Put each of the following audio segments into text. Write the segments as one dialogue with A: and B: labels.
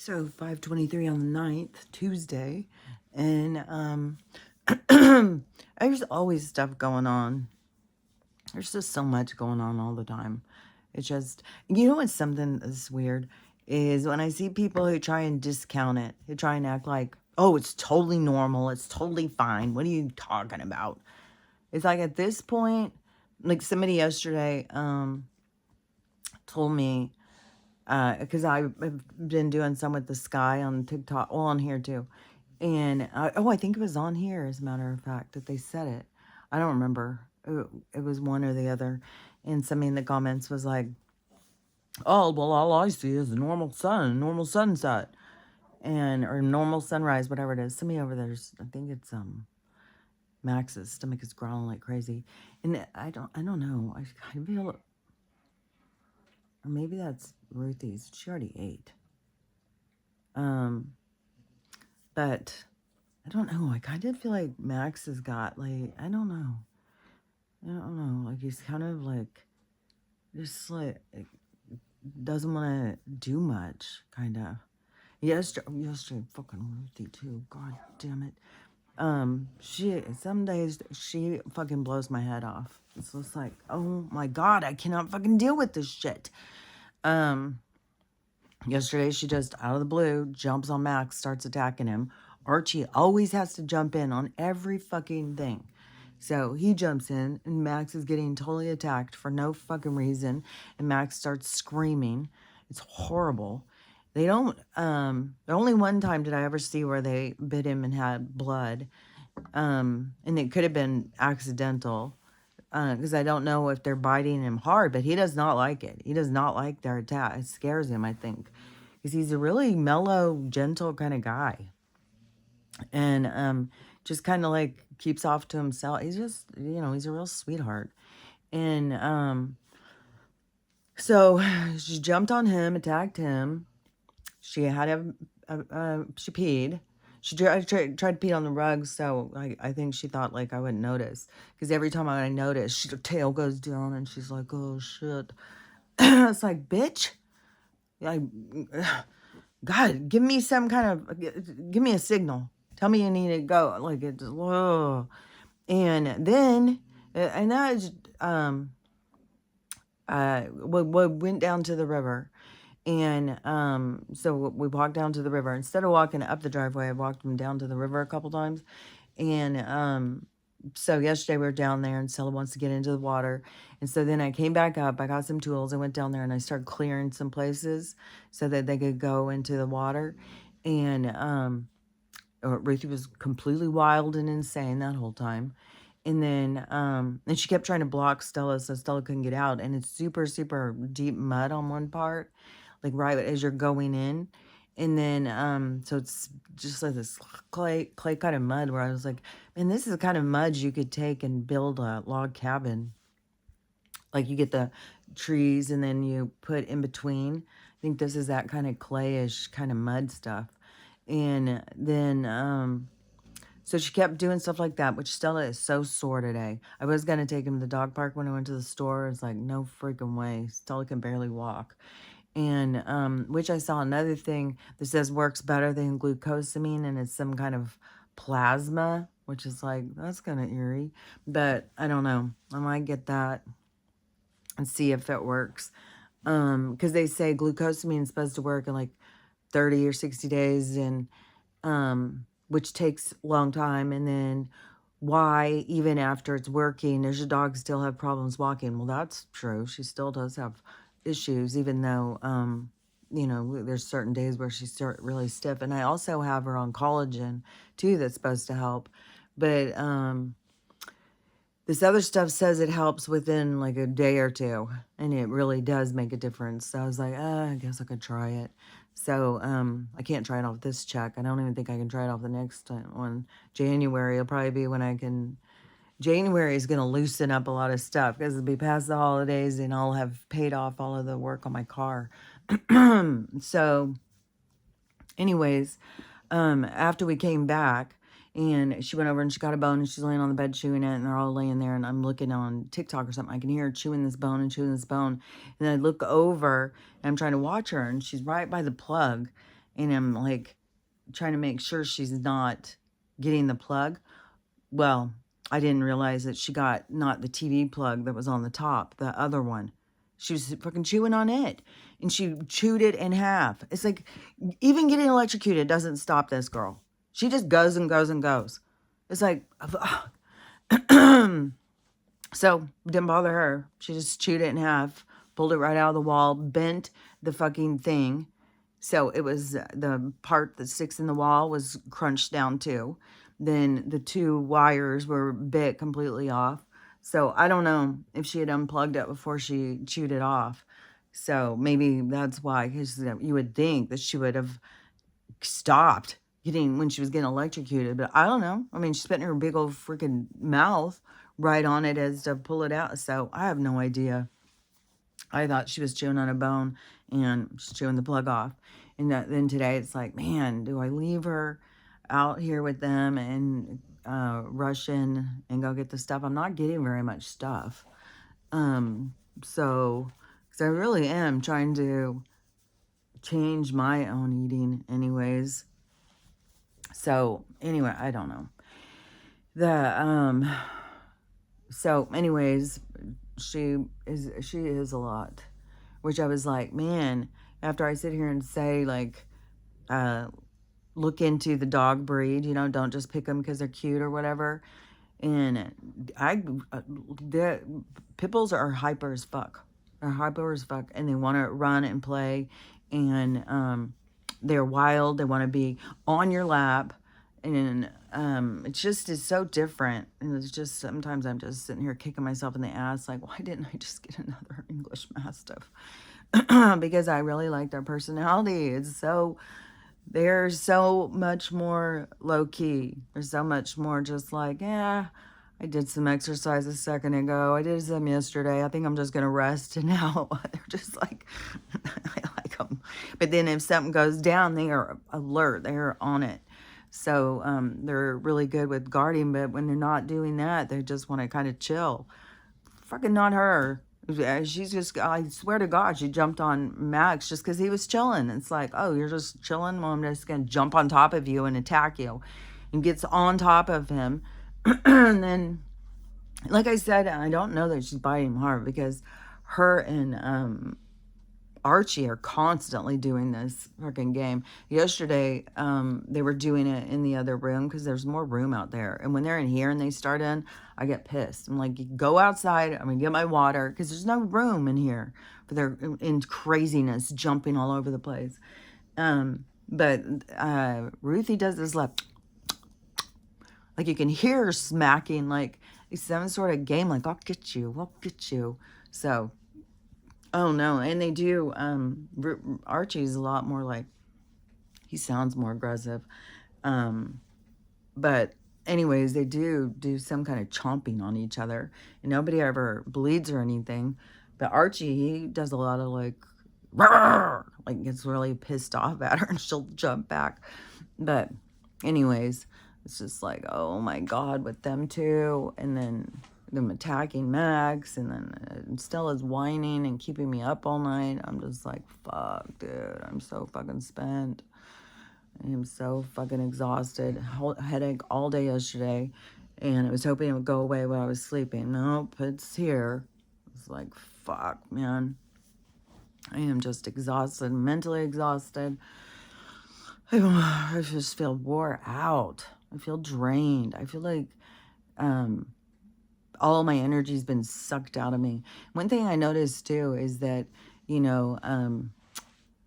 A: So 5:23 on the 9th, Tuesday, and there's always stuff going on. There's just so much going on all the time. It's just, what's something that's weird is when I see people who try and discount it, who try and act like, oh, it's totally normal, it's totally fine. What are you talking about? It's like at this point, like somebody yesterday told me, because I've been doing some with the sky on TikTok, well, on here too. And I think it was on here, as a matter of fact, that they said it. I don't remember. It was one or the other. And somebody in the comments was like, oh, well, all I see is a normal sun, normal sunset, and or normal sunrise, whatever it is. Somebody over there's, I think it's Max's stomach is growling like crazy, and I don't know. I feel, or maybe that's Ruthie's. She already ate. But I don't know. I kind of feel like Max has got like I don't know. Like he's kind of like just like doesn't want to do much. Kind of. Yesterday, fucking Ruthie too. God damn it. She some days she fucking blows my head off. It's just like, oh my god, I cannot fucking deal with this shit. Yesterday she just out of the blue jumps on Max, starts attacking him. Archie always has to jump in on every fucking thing. So he jumps in and Max is getting totally attacked for no fucking reason. And Max starts screaming. It's horrible. They don't, only one time did I ever see where they bit him and had blood. And it could have been accidental. Because I don't know if they're biting him hard, but he does not like it. He does not like their attack. It scares him, I think. Because he's a really mellow, gentle kind of guy. And just kind of like keeps off to himself. He's just, he's a real sweetheart. And so she jumped on him, attacked him. She had she peed. She tried to pee on the rug, so I think she thought like I wouldn't notice. Because every time I notice, her tail goes down and she's like, oh shit. It's like, bitch. Like, God, give me some kind of, give me a signal. Tell me you need to go. Like, it's, whoa. And then, and that is, we went down to the river. And so we walked down to the river. Instead of walking up the driveway, I walked them down to the river a couple times. And so yesterday we were down there and Stella wants to get into the water. And so then I came back up. I got some tools. I went down there and I started clearing some places so that they could go into the water. And Ruthie was completely wild and insane that whole time. And then and she kept trying to block Stella so Stella couldn't get out. And it's super, super deep mud on one part, like right as you're going in. And then so it's just like this clay kind of mud where I was like, man, this is the kind of mud you could take and build a log cabin. Like you get the trees and then you put in between. I think this is that kind of clayish kind of mud stuff. And then so she kept doing stuff like that, which Stella is so sore today. I was going to take him to the dog park when I went to the store. It's like, no freaking way. Stella can barely walk. And which I saw another thing that says works better than glucosamine, and it's some kind of plasma, which is like, that's kind of eerie. But I don't know. I might get that and see if it works. Because they say glucosamine is supposed to work in like 30 or 60 days, and which takes a long time. And then why, even after it's working, does your dog still have problems walking? Well, that's true. She still does have issues, even though, there's certain days where she's really stiff. And I also have her on collagen, too, that's supposed to help. But this other stuff says it helps within like a day or two, and it really does make a difference. So I was like, I guess I could try it. So I can't try it off this check. I don't even think I can try it off the next one. January will probably be when I can. January is going to loosen up a lot of stuff because it'll be past the holidays and I'll have paid off all of the work on my car. So anyways, after we came back, and she went over and she got a bone and she's laying on the bed chewing it, and they're all laying there, and I'm looking on TikTok or something. I can hear her chewing this bone and chewing this bone. And then I look over and I'm trying to watch her, and she's right by the plug. and I'm like trying to make sure she's not getting the plug. Well, I didn't realize that she got not the TV plug that was on the top, the other one. She was fucking chewing on it, and she chewed it in half. It's like, even getting electrocuted doesn't stop this girl. She just goes and goes and goes. It's like, so didn't bother her. She just chewed it in half, pulled it right out of the wall, bent the fucking thing. So it was the part that sticks in the wall was crunched down too. Then the two wires were bit completely off. So I don't know if she had unplugged it before she chewed it off. So maybe that's why, because you would think that she would have stopped getting when she was getting electrocuted. But I don't know. I mean, she spit in her big old freaking mouth right on it as to pull it out. So I have no idea. I thought she was chewing on a bone and she's chewing the plug off. And then today it's like, man, do I leave her out here with them and rush in and go get the stuff? I'm not getting very much stuff. So, because I really am trying to change my own eating anyways. So anyway, I don't know. So anyways, she is a lot, which I was like, man, after I sit here and say like, look into the dog breed, don't just pick them because they're cute or whatever. And the pit bulls are hyper as fuck. They're hyper as fuck, and they want to run and play, and they're wild. They want to be on your lap, and it's so different. And it's just sometimes I'm just sitting here kicking myself in the ass, like, why didn't I just get another English Mastiff? Because I really like their personality. They're so much more low key. They're so much more just like, yeah, I did some exercise a second ago. I did some yesterday. I think I'm just going to rest. And now they're just like, I like them. But then if something goes down, they are alert. They're on it. So they're really good with guarding. But when they're not doing that, they just want to kind of chill. Fucking not her. She's just, I swear to God, she jumped on Max just because he was chilling. It's like, oh, you're just chilling? Well, I'm just going to jump on top of you and attack you. And gets on top of him. And then, like I said, I don't know that she's biting him hard because her and Archie are constantly doing this fucking game. Yesterday, they were doing it in the other room because there's more room out there. And when they're in here and they start in, I get pissed. I'm like, go outside. I'm going to get my water because there's no room in here for their in craziness, jumping all over the place. But Ruthie does this like you can hear her smacking like it's some sort of game, like, I'll get you. So, oh no. And they do, Archie's a lot more like, he sounds more aggressive. But anyways, they do some kind of chomping on each other, and nobody ever bleeds or anything. But Archie, he does a lot of like, like gets really pissed off at her and she'll jump back. But anyways, it's just like, oh my God, with them two, and then them attacking Max, and then Stella's whining and keeping me up all night. I'm just like, fuck, dude, I'm so fucking spent. I am so fucking exhausted. Headache all day yesterday, and I was hoping it would go away while I was sleeping. Nope, it's here. It's like, fuck, man. I am just exhausted, mentally exhausted. I just feel wore out. I feel drained. I feel like all my energy's been sucked out of me. One thing I noticed too is that,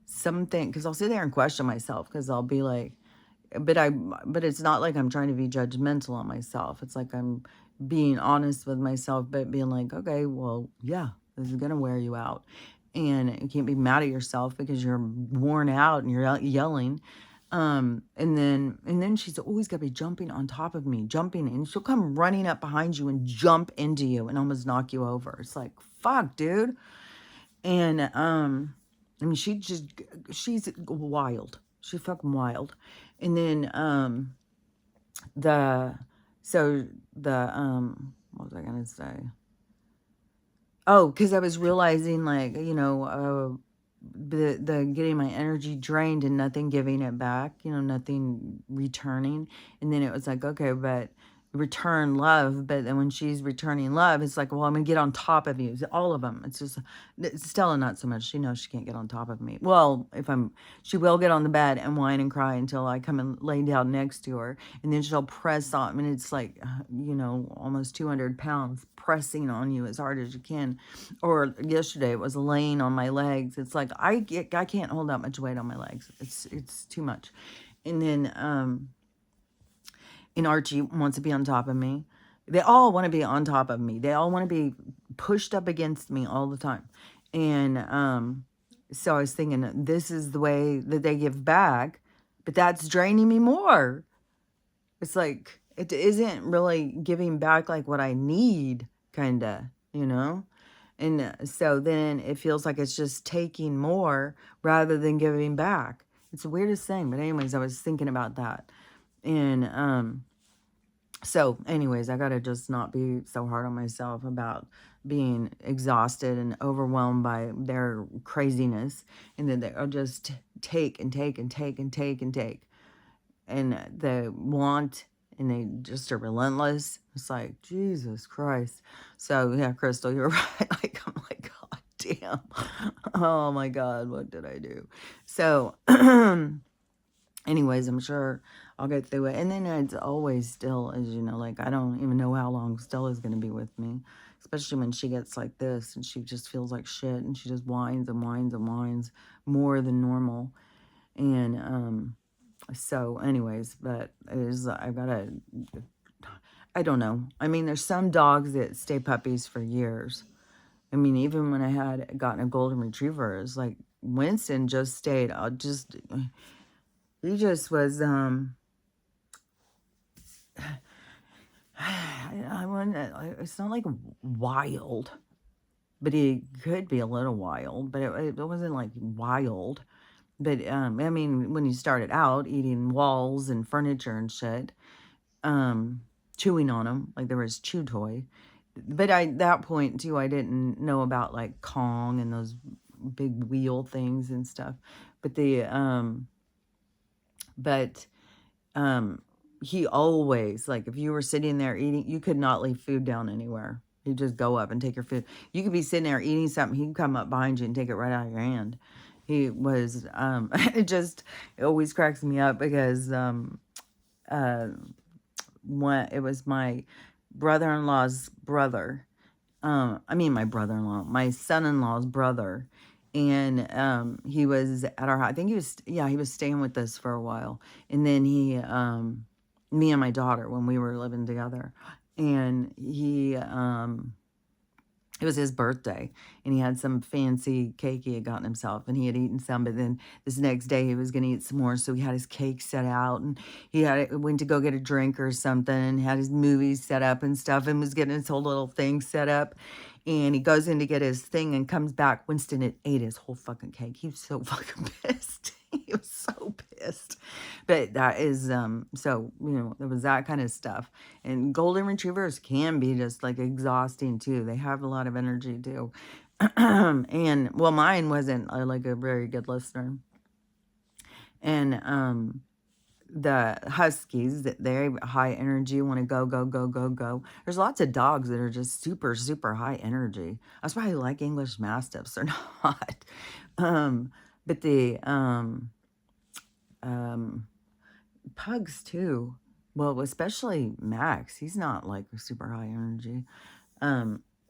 A: something, because I'll sit there and question myself, because I'll be like, but it's not like I'm trying to be judgmental on myself. It's like I'm being honest with myself, but being like, okay, well, yeah, this is gonna wear you out, and you can't be mad at yourself because you're worn out and you're yelling. And then she's always got to be jumping on top of me, jumping, and she'll come running up behind you and jump into you and almost knock you over. It's like, fuck, dude. And I mean, she's wild. She's fucking wild. And then what was I gonna say? Oh, because I was realizing, like, the getting my energy drained and nothing giving it back, nothing returning. And then it was like, okay, but return love. But then when she's returning love, it's like, well, I'm gonna get on top of you, all of them. It's just Stella, not so much. She knows she can't get on top of me. Well, she will get on the bed and whine and cry until I come and lay down next to her, and then she'll press on. I mean, it's like, almost 200 pounds pressing on you as hard as you can. Or yesterday, it was laying on my legs. It's like I can't hold that much weight on my legs. It's too much. And then and Archie wants to be on top of me. They all want to be on top of me. They all want to be pushed up against me all the time. And so I was thinking, this is the way that they give back, but that's draining me more. It's like, it isn't really giving back like what I need, kind of, And so then it feels like it's just taking more rather than giving back. It's the weirdest thing. But anyways, I was thinking about that. And so anyways, I got to just not be so hard on myself about being exhausted and overwhelmed by their craziness. And then they'll just take and take and take and take and take. And they want, and they just are relentless. It's like, Jesus Christ. So yeah, Crystal, you're right. Like, I'm like, God damn. Oh my God, what did I do? So anyways, I'm sure I'll get through it. And then it's always still, as you know, like, I don't even know how long Stella's going to be with me, especially when she gets like this and she just feels like shit and she just whines and whines and whines more than normal. And so anyways, but I don't know. I mean, there's some dogs that stay puppies for years. I mean, even when I had gotten a golden retriever, it's like Winston just stayed. He just was, it's not like wild, but he could be a little wild, but it wasn't like wild. But, I mean, when he started out eating walls and furniture and shit, chewing on them, like there was chew toy. But at that point, too, I didn't know about, like, Kong and those big wheel things and stuff. But he always, like, if you were sitting there eating, you could not leave food down anywhere. He'd just go up and take your food. You could be sitting there eating something, he'd come up behind you and take it right out of your hand. He was, it always cracks me up because, when it was my brother-in-law's brother, my brother-in-law, my son-in-law's brother, and he was at our house. I think he was staying with us for a while, and then me and my daughter, when we were living together, and it was his birthday, and he had some fancy cake he had gotten himself, and he had eaten some, but then this next day he was going to eat some more, so he had his cake set out, and went to go get a drink or something, and had his movies set up and stuff, and was getting his whole little thing set up, and he goes in to get his thing and comes back. Winston had ate his whole fucking cake. He was so fucking pissed. He was so pissed. But that is, so, there was that kind of stuff. And golden retrievers can be just like exhausting too. They have a lot of energy too. And, well, mine wasn't like a very good listener. And, the Huskies, that they're high energy, want to go, go, go, go, go. There's lots of dogs that are just super, super high energy. That's why I like English Mastiffs. They're not. But the pugs too. Well, especially Max. He's not like super high energy.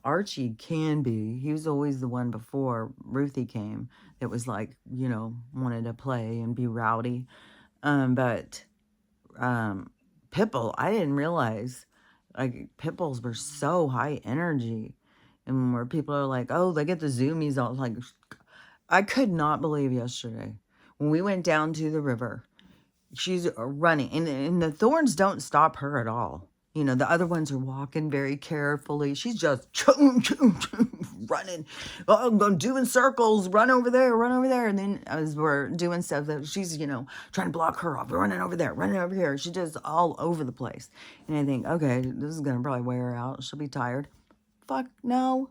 A: Archie can be. He was always the one before Ruthie came that was like, wanted to play and be rowdy. But Pitbull, I didn't realize, like, Pitbulls were so high energy. And where people are like, oh, they get the zoomies all, like, I could not believe yesterday when we went down to the river, she's running, and the thorns don't stop her at all. The other ones are walking very carefully. She's just running, doing circles, run over there. And then as we're doing stuff, that she's, trying to block her off, running over there, running over here. She's just all over the place. And I think, okay, this is going to probably wear her out. She'll be tired. Fuck, no,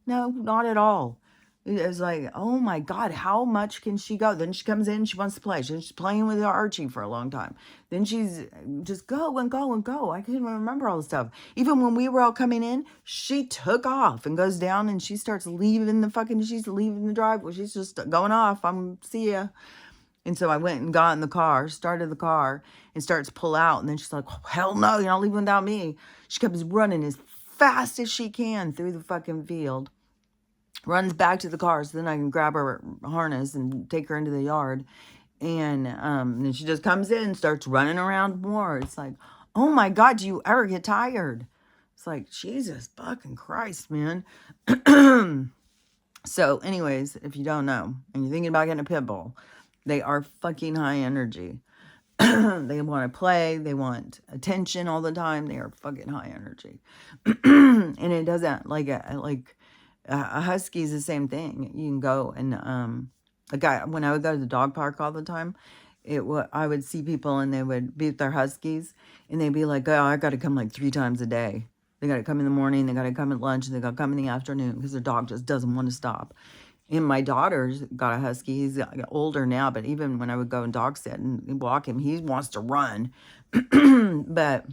A: not at all. It's like, oh my God, how much can she go? Then she comes in, she wants to play. She's playing with Archie for a long time. Then she's just go and go and go. I can't even remember all the stuff. Even when we were all coming in, she took off and goes down and she starts leaving she's leaving the driveway. She's just going off. See ya. And so I went and got in the car, started the car, and starts to pull out. And then she's like, oh, hell no, you're not leaving without me. She comes running as fast as she can through the fucking field, runs back to the car so then I can grab her harness and take her into the yard. And then she just comes in and starts running around more. It's like, oh my God, do you ever get tired? It's like, Jesus fucking Christ, man. So anyways, if you don't know and you're thinking about getting a pit bull, they are fucking high energy. They want to play. They want attention all the time. They are fucking high energy. And it doesn't like a husky is the same thing. You can go and when I would go to the dog park all the time, I would see people and they would be with their huskies and they'd be like, oh, I got to come like 3 times a day. They got to come in the morning, they got to come at lunch, and they got to come in the afternoon because their dog just doesn't want to stop. And my daughter's got a husky. He's older now, but even when I would go and dog sit and walk him, he wants to run. But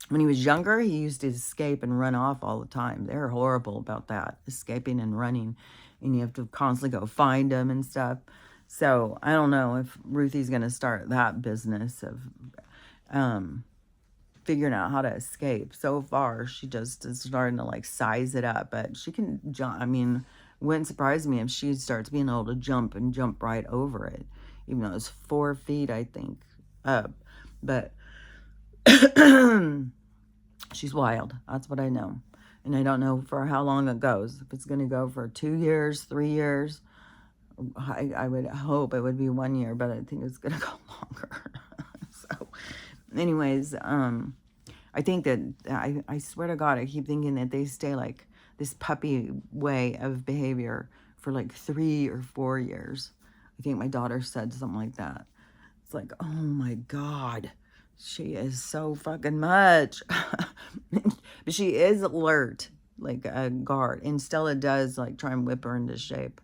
A: when he was younger, he used to escape and run off all the time. They're horrible about that, escaping and running. And you have to constantly go find them and stuff. So I don't know if Ruthie's going to start that business of figuring out how to escape. So far, she just is starting to like size it up. But she can jump. I mean, it wouldn't surprise me if she starts being able to jump and jump right over it. Even though it's 4 feet, I think, up. But she's wild. That's what I know. And I don't know for how long it goes. If it's going to go for 2 years, 3 years, I would hope it would be 1 year, but I think it's going to go longer. So anyways, I think that, I swear to God, I keep thinking that they stay like this puppy way of behavior for like 3 or 4 years. I think my daughter said something like that. It's like, oh my God. She is so fucking much. But she is alert, like a guard. And Stella does like try and whip her into shape.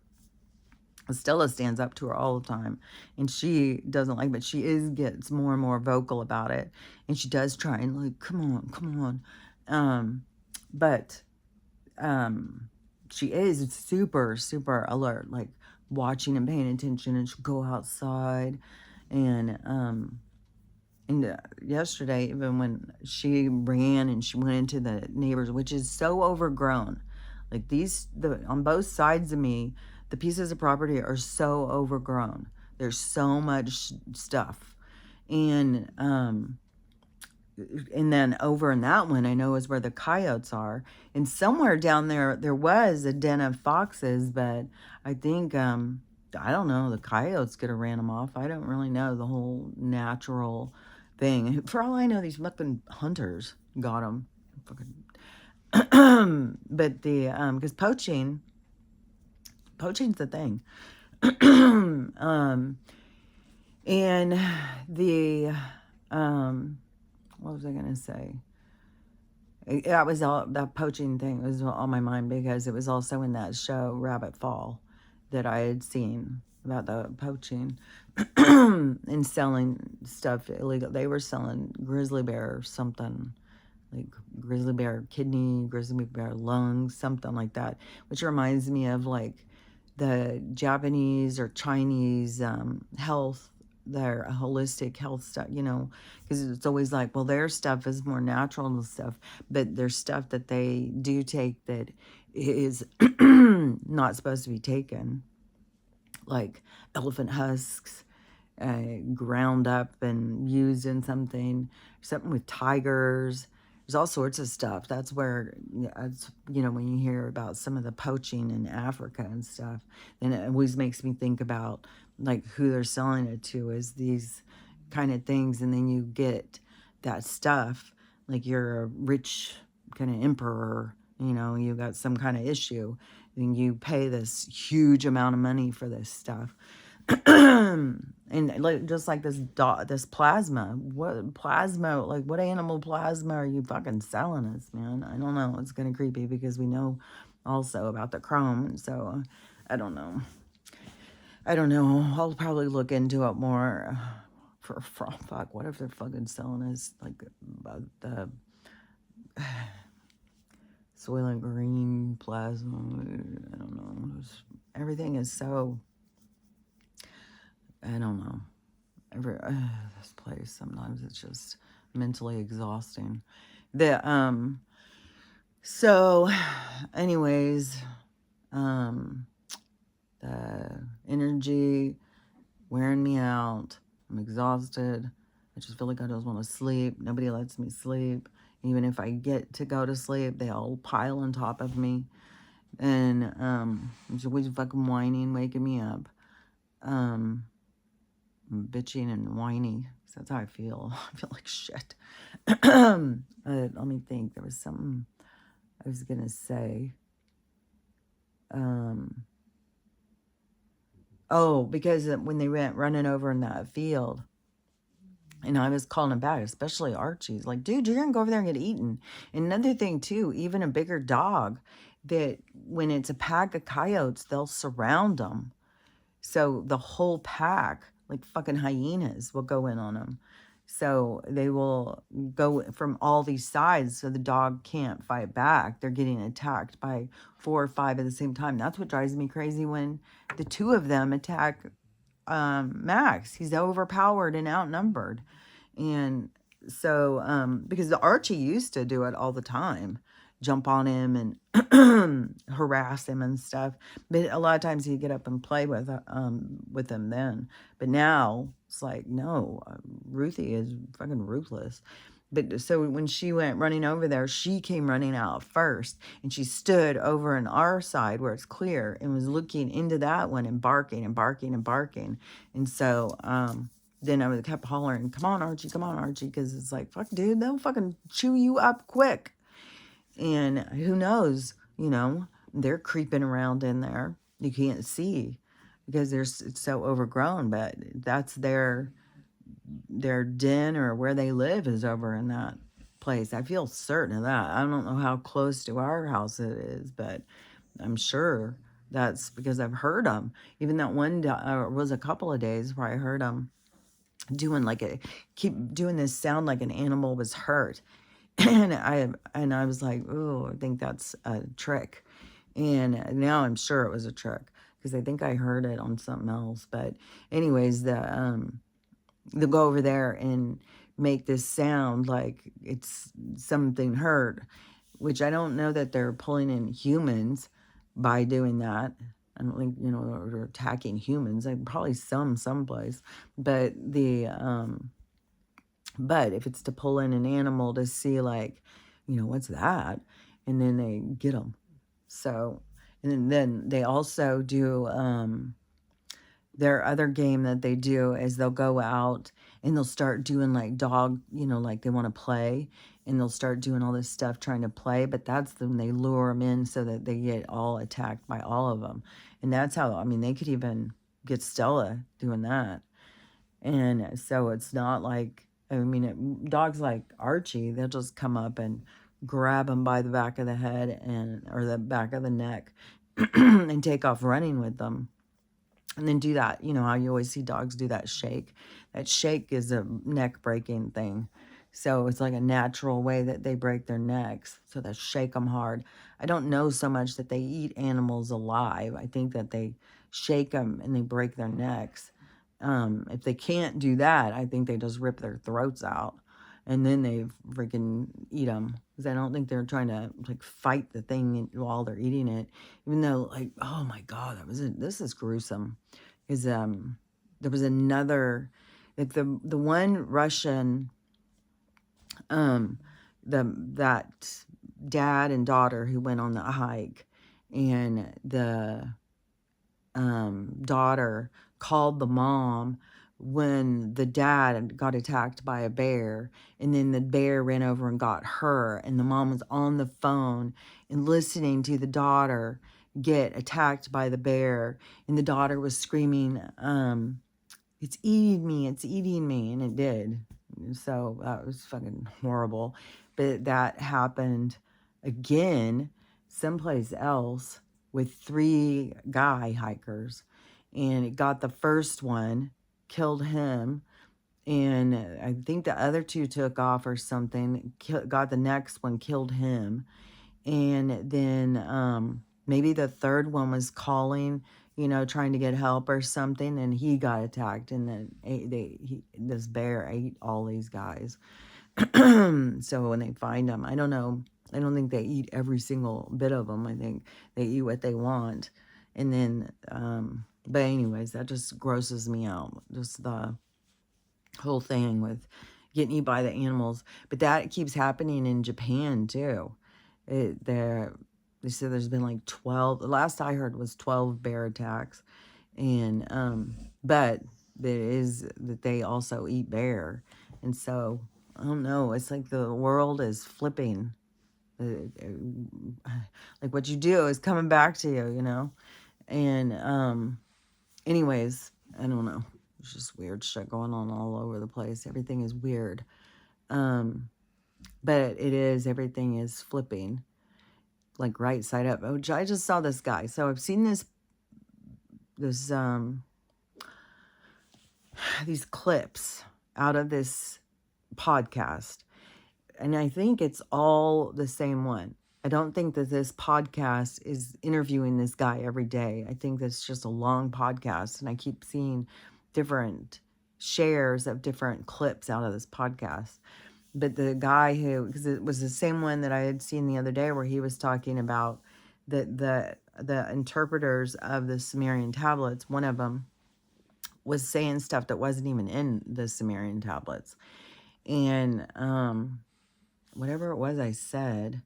A: Stella stands up to her all the time. And she doesn't like, but she gets more and more vocal about it. And she does try and like, come on. But she is super, super alert, like watching and paying attention. And she'll go outside and yesterday, even when she ran and she went into the neighbors, which is so overgrown, like on both sides of me, the pieces of property are so overgrown. There's so much stuff. And then over in that one, I know is where the coyotes are. And somewhere down there was a den of foxes, but I think, I don't know, the coyotes could have ran them off. I don't really know the whole natural thing. For all I know, these fucking hunters got them. But because poaching's the thing. And what was I gonna say? That poaching thing was on my mind because it was also in that show Rabbit Fall that I had seen about the poaching and selling stuff illegal. They were selling grizzly bear or something, like grizzly bear kidney, grizzly bear lungs, something like that, which reminds me of like the Japanese or Chinese health, their holistic health stuff, because it's always like, well, their stuff is more natural and stuff, but there's stuff that they do take that is not supposed to be taken, like elephant husks, ground up and used in something with tigers. There's all sorts of stuff. That's where, when you hear about some of the poaching in Africa and stuff, then it always makes me think about like who they're selling it to is these kind of things. And then you get that stuff, like you're a rich kind of emperor, you got some kind of issue, and you pay this huge amount of money for this stuff. And like just like this plasma, what animal plasma are you fucking selling us, man? I don't know. It's kind of creepy because we know also about the chrome, so I don't know. I don't know. I'll probably look into it more. Fuck, what if they're fucking selling us like the Soylent Green plasma? I don't know. Everything is so. I don't know. This place sometimes it's just mentally exhausting. The So, anyways, the energy wearing me out. I'm exhausted. I just feel like I just want to sleep. Nobody lets me sleep. Even if I get to go to sleep, they all pile on top of me. And I'm just always fucking whining, waking me up. I'm bitching and whiny. So that's how I feel. I feel like shit. Let me think. There was something I was going to say. Oh, because when they went running over in that field, and I was calling him back, especially Archie's like, dude, you're going to go over there and get eaten. And another thing, too, even a bigger dog, that when it's a pack of coyotes, they'll surround them. So the whole pack, like fucking hyenas, will go in on them. So they will go from all these sides so the dog can't fight back. They're getting attacked by 4 or 5 at the same time. That's what drives me crazy when the 2 of them attack Max. He's overpowered and outnumbered. And so, because the Archie used to do it all the time, jump on him and harass him and stuff. But a lot of times he'd get up and play with him then. But now it's like, no, Ruthie is fucking ruthless. But so when she went running over there, she came running out first, and she stood over on our side where it's clear and was looking into that one and barking and barking and barking. And so then I kept hollering, come on, Archie, because it's like, fuck, dude, they'll fucking chew you up quick. And who knows, they're creeping around in there. You can't see because it's so overgrown, but that's their den or where they live is over in that place. I feel certain of that. I don't know how close to our house it is, but I'm sure that's because I've heard them. Even that one was a couple of days where I heard them keep doing this sound like an animal was hurt. And I was like, oh, I think that's a trick. And now I'm sure it was a trick because I think I heard it on something else. But anyways, they'll go over there and make this sound like it's something hurt, which I don't know that they're pulling in humans by doing that. I don't think, they're attacking humans. Like probably someplace. But but if it's to pull in an animal to see like, what's that? And then they get them. So, and then they also do, their other game that they do is they'll go out and they'll start doing like dog, like they want to play, and they'll start doing all this stuff trying to play, but that's when they lure them in so that they get all attacked by all of them. And that's how, they could even get Stella doing that. And so it's not like, dogs like Archie, they'll just come up and grab him by the back of the head or the back of the neck and take off running with them. And then do that, how you always see dogs do that shake. That shake is a neck breaking thing. So it's like a natural way that they break their necks. So they shake them hard. I don't know so much that they eat animals alive. I think that they shake them and they break their necks. If they can't do that, I think they just rip their throats out. And then they freaking eat them. Because I don't think they're trying to like fight the thing while they're eating it. Even though, like, oh my God, this is gruesome. Because there was another, like the one Russian, that dad and daughter who went on the hike, and the daughter called the mom when the dad got attacked by a bear, and then the bear ran over and got her, and the mom was on the phone and listening to the daughter get attacked by the bear, and the daughter was screaming, it's eating me, and it did. So that was fucking horrible. But that happened again someplace else with 3 guy hikers, and it got the first one, killed him, and I think the other 2 took off or something, got the next one, killed him, and then maybe the third one was calling, trying to get help or something, and he got attacked, and then this bear ate all these guys. So when they find them, I don't know. I don't think they eat every single bit of them. I think they eat what they want. And then, but anyways, that just grosses me out. Just the whole thing with getting eaten by the animals. But that keeps happening in Japan too. They said there's been like 12. The last I heard was 12 bear attacks. And, but there is that they also eat bear. And so, I don't know. It's like the world is flipping. Like what you do is coming back to you, And anyways, I don't know. It's just weird shit going on all over the place. Everything is weird. But everything is flipping. Like right side up. Which I just saw this guy. So I've seen this these clips out of this podcast. And I think it's all the same one. I don't think that this podcast is interviewing this guy every day. I think that's just a long podcast. And I keep seeing different shares of different clips out of this podcast. But the guy because it was the same one that I had seen the other day where he was talking about the interpreters of the Sumerian tablets. One of them was saying stuff that wasn't even in the Sumerian tablets. And, whatever it was I said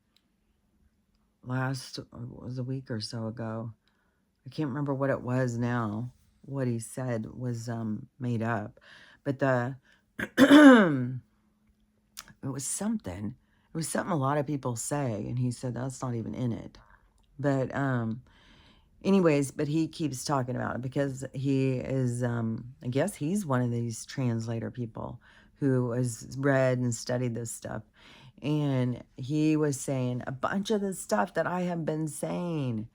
A: it was a week or so ago. I can't remember what it was now. What he said was made up. But it was something. It was something a lot of people say, and he said that's not even in it. But anyways, but he keeps talking about it because he is, I guess he's one of these translator people who has read and studied this stuff. And he was saying a bunch of the stuff that I have been saying.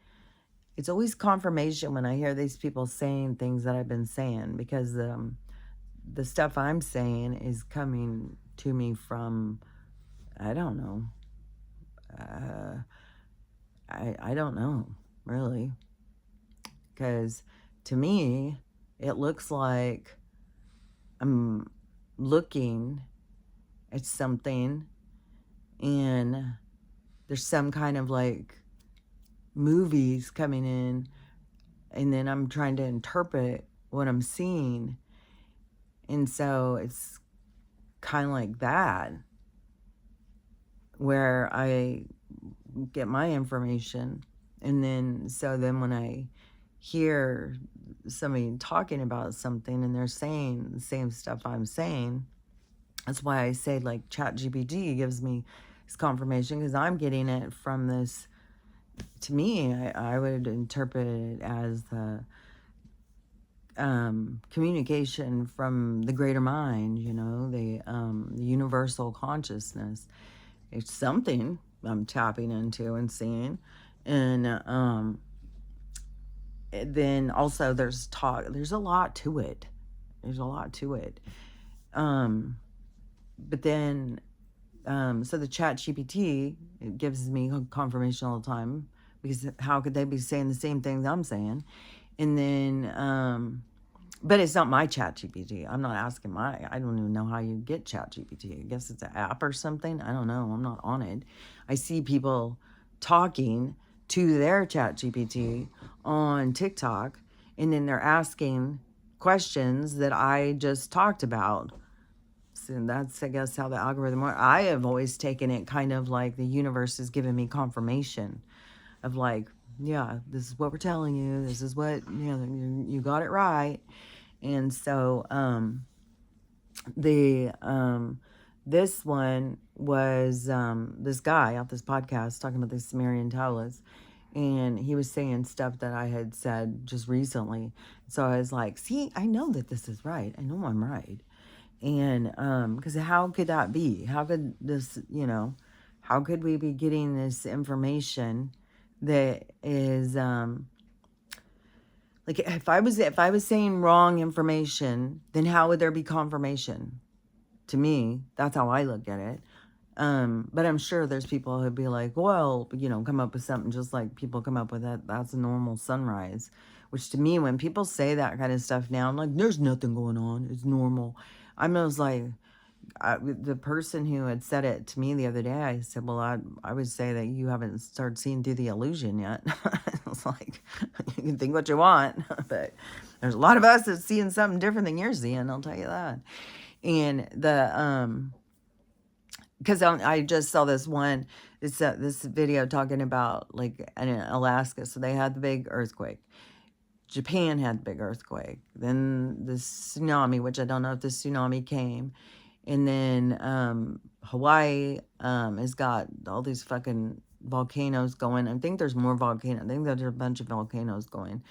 A: It's always confirmation when I hear these people saying things that I've been saying, because the stuff I'm saying is coming to me from, I don't know. I don't know, really. Because to me, it looks like I'm looking at something and there's some kind of like movies coming in, and then I'm trying to interpret what I'm seeing. And so it's kind of like that, where I get my information. And then when I hear somebody talking about something and they're saying the same stuff I'm saying, that's why I say like ChatGPT gives me this confirmation, because I'm getting it from this. To me, I would interpret it as the communication from the greater mind, the universal consciousness. It's something I'm tapping into and seeing. And then also there's a lot to it. But then, so the ChatGPT, it gives me confirmation all the time, because how could they be saying the same things I'm saying? And then, but it's not my ChatGPT. I'm not asking I don't even know how you get ChatGPT. I guess it's an app or something. I don't know. I'm not on it. I see people talking to their ChatGPT on TikTok, and then they're asking questions that I just talked about. And that's, I guess, how the algorithm works. I have always taken it kind of like the universe is giving me confirmation of like, yeah, this is what we're telling you. This is what, you got it right. And so this one was this guy off this podcast talking about the Sumerian tablets. And he was saying stuff that I had said just recently. So I was like, see, I know that this is right. I know I'm right. And because how could that be? How could this, how could we be getting this information that is, like, if I was saying wrong information, then how would there be confirmation? To me, that's how I look at it. But I'm sure there's people who'd be like, well, come up with something just like people come up with that. That's a normal sunrise. Which to me, when people say that kind of stuff now, I'm like, there's nothing going on. It's normal. I'm just like, the person who had said it to me the other day, I said, well, I would say that you haven't started seeing through the illusion yet. It's like, you can think what you want, but there's a lot of us that's seeing something different than you're seeing, I'll tell you that. And because I just saw this video talking about like in Alaska. So they had the big earthquake. Japan had the big earthquake. Then the tsunami, which I don't know if the tsunami came. And then Hawaii has got all these fucking volcanoes going. I think there's more volcanoes. I think there's a bunch of volcanoes going.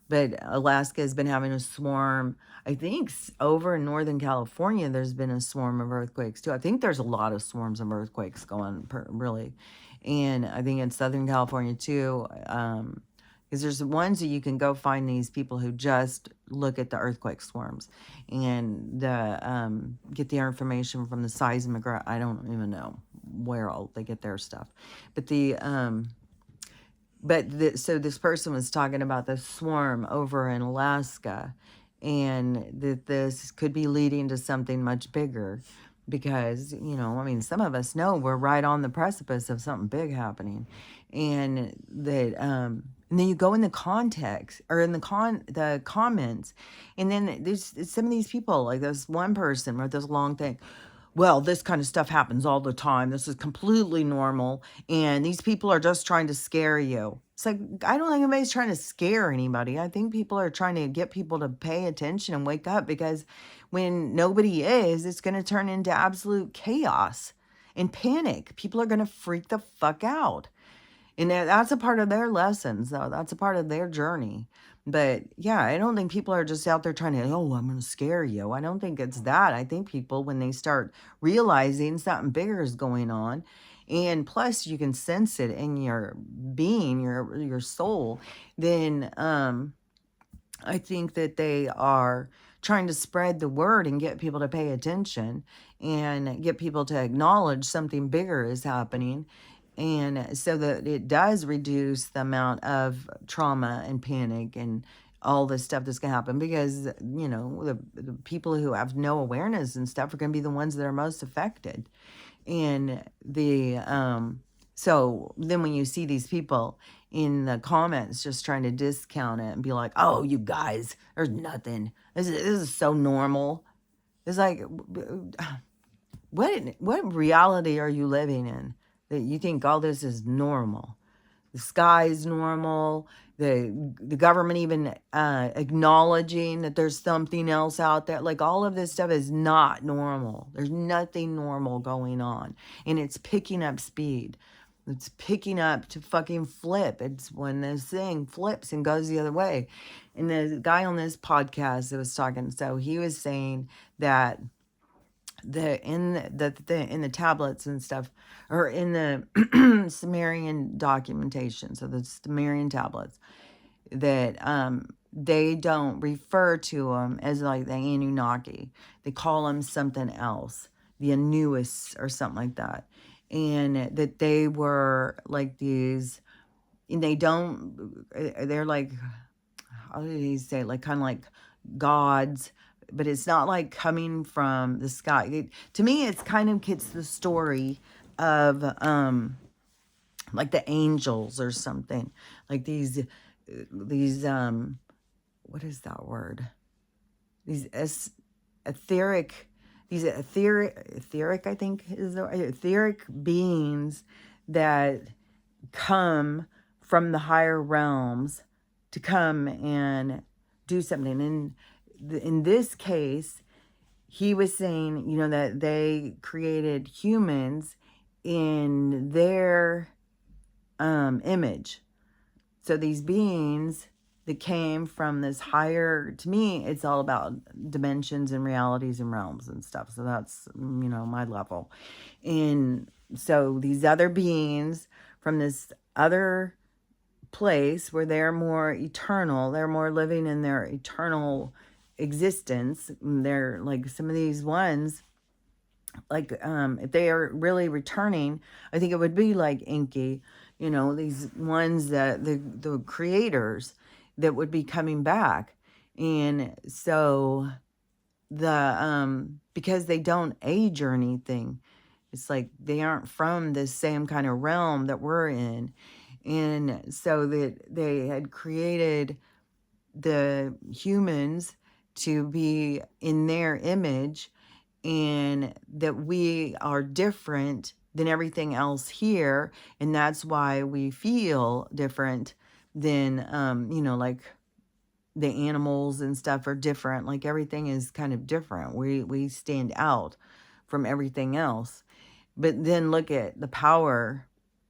A: But Alaska has been having a swarm. I think over in Northern California, there's been a swarm of earthquakes too. I think there's a lot of swarms of earthquakes going, really. And I think in Southern California too, because there's ones that you can go find these people who just look at the earthquake swarms and get the information from the seismograph. I don't even know where all they get their stuff. But so this person was talking about the swarm over in Alaska, and that this could be leading to something much bigger because, I mean, some of us know we're right on the precipice of something big happening. And that, and then you go in the context or in the comments, and then there's some of these people, like this one person wrote this long thing. Well, this kind of stuff happens all the time. This is completely normal. And these people are just trying to scare you. It's like, I don't think anybody's trying to scare anybody. I think people are trying to get people to pay attention and wake up, because when nobody is, it's going to turn into absolute chaos and panic. People are going to freak the fuck out. And that's a part of their lessons, though. That's a part of their journey. But yeah, I don't think people are just out there trying to, oh, I'm going to scare you. I don't think it's that. I think people, when they start realizing something bigger is going on, and plus you can sense it in your being, your soul, then I think that they are trying to spread the word and get people to pay attention and get people to acknowledge something bigger is happening. And so that it does reduce the amount of trauma and panic and all this stuff that's going to happen, because, the people who have no awareness and stuff are going to be the ones that are most affected. And so then when you see these people in the comments just trying to discount it and be like, oh, you guys, there's nothing. This is so normal. It's like, what reality are you living in that you think all this is normal? The sky is normal. The government even acknowledging that there's something else out there. Like, all of this stuff is not normal. There's nothing normal going on. And it's picking up speed. It's picking up to fucking flip. It's when this thing flips and goes the other way. And the guy on this podcast that was talking, so he was saying that in the tablets and stuff, or in the Sumerian documentation, so the Sumerian tablets, that they don't refer to them as like the Anunnaki. They call them something else, the Anubis or something like that. And that they were like these, and they're like, how did he say, like kind of like gods, but it's not like coming from the sky. To me, it's kind of gets the story of like the angels or something, like these what is that word? These etheric, I think is the etheric beings that come from the higher realms to come and do something. And in this case, he was saying, that they created humans in their image. So these beings that came from this higher, to me, it's all about dimensions and realities and realms and stuff. So that's, my level. And so these other beings from this other place where they're more eternal, they're more living in their eternal existence. They're like some of these ones, like if they are really returning, I think it would be like Inky, these ones that the creators that would be coming back. And so because they don't age or anything, it's like they aren't from the same kind of realm that we're in. And so that they had created the humans to be in their image, and that we are different than everything else here. And that's why we feel different than, like the animals and stuff are different. Like everything is kind of different. We stand out from everything else. But then look at the power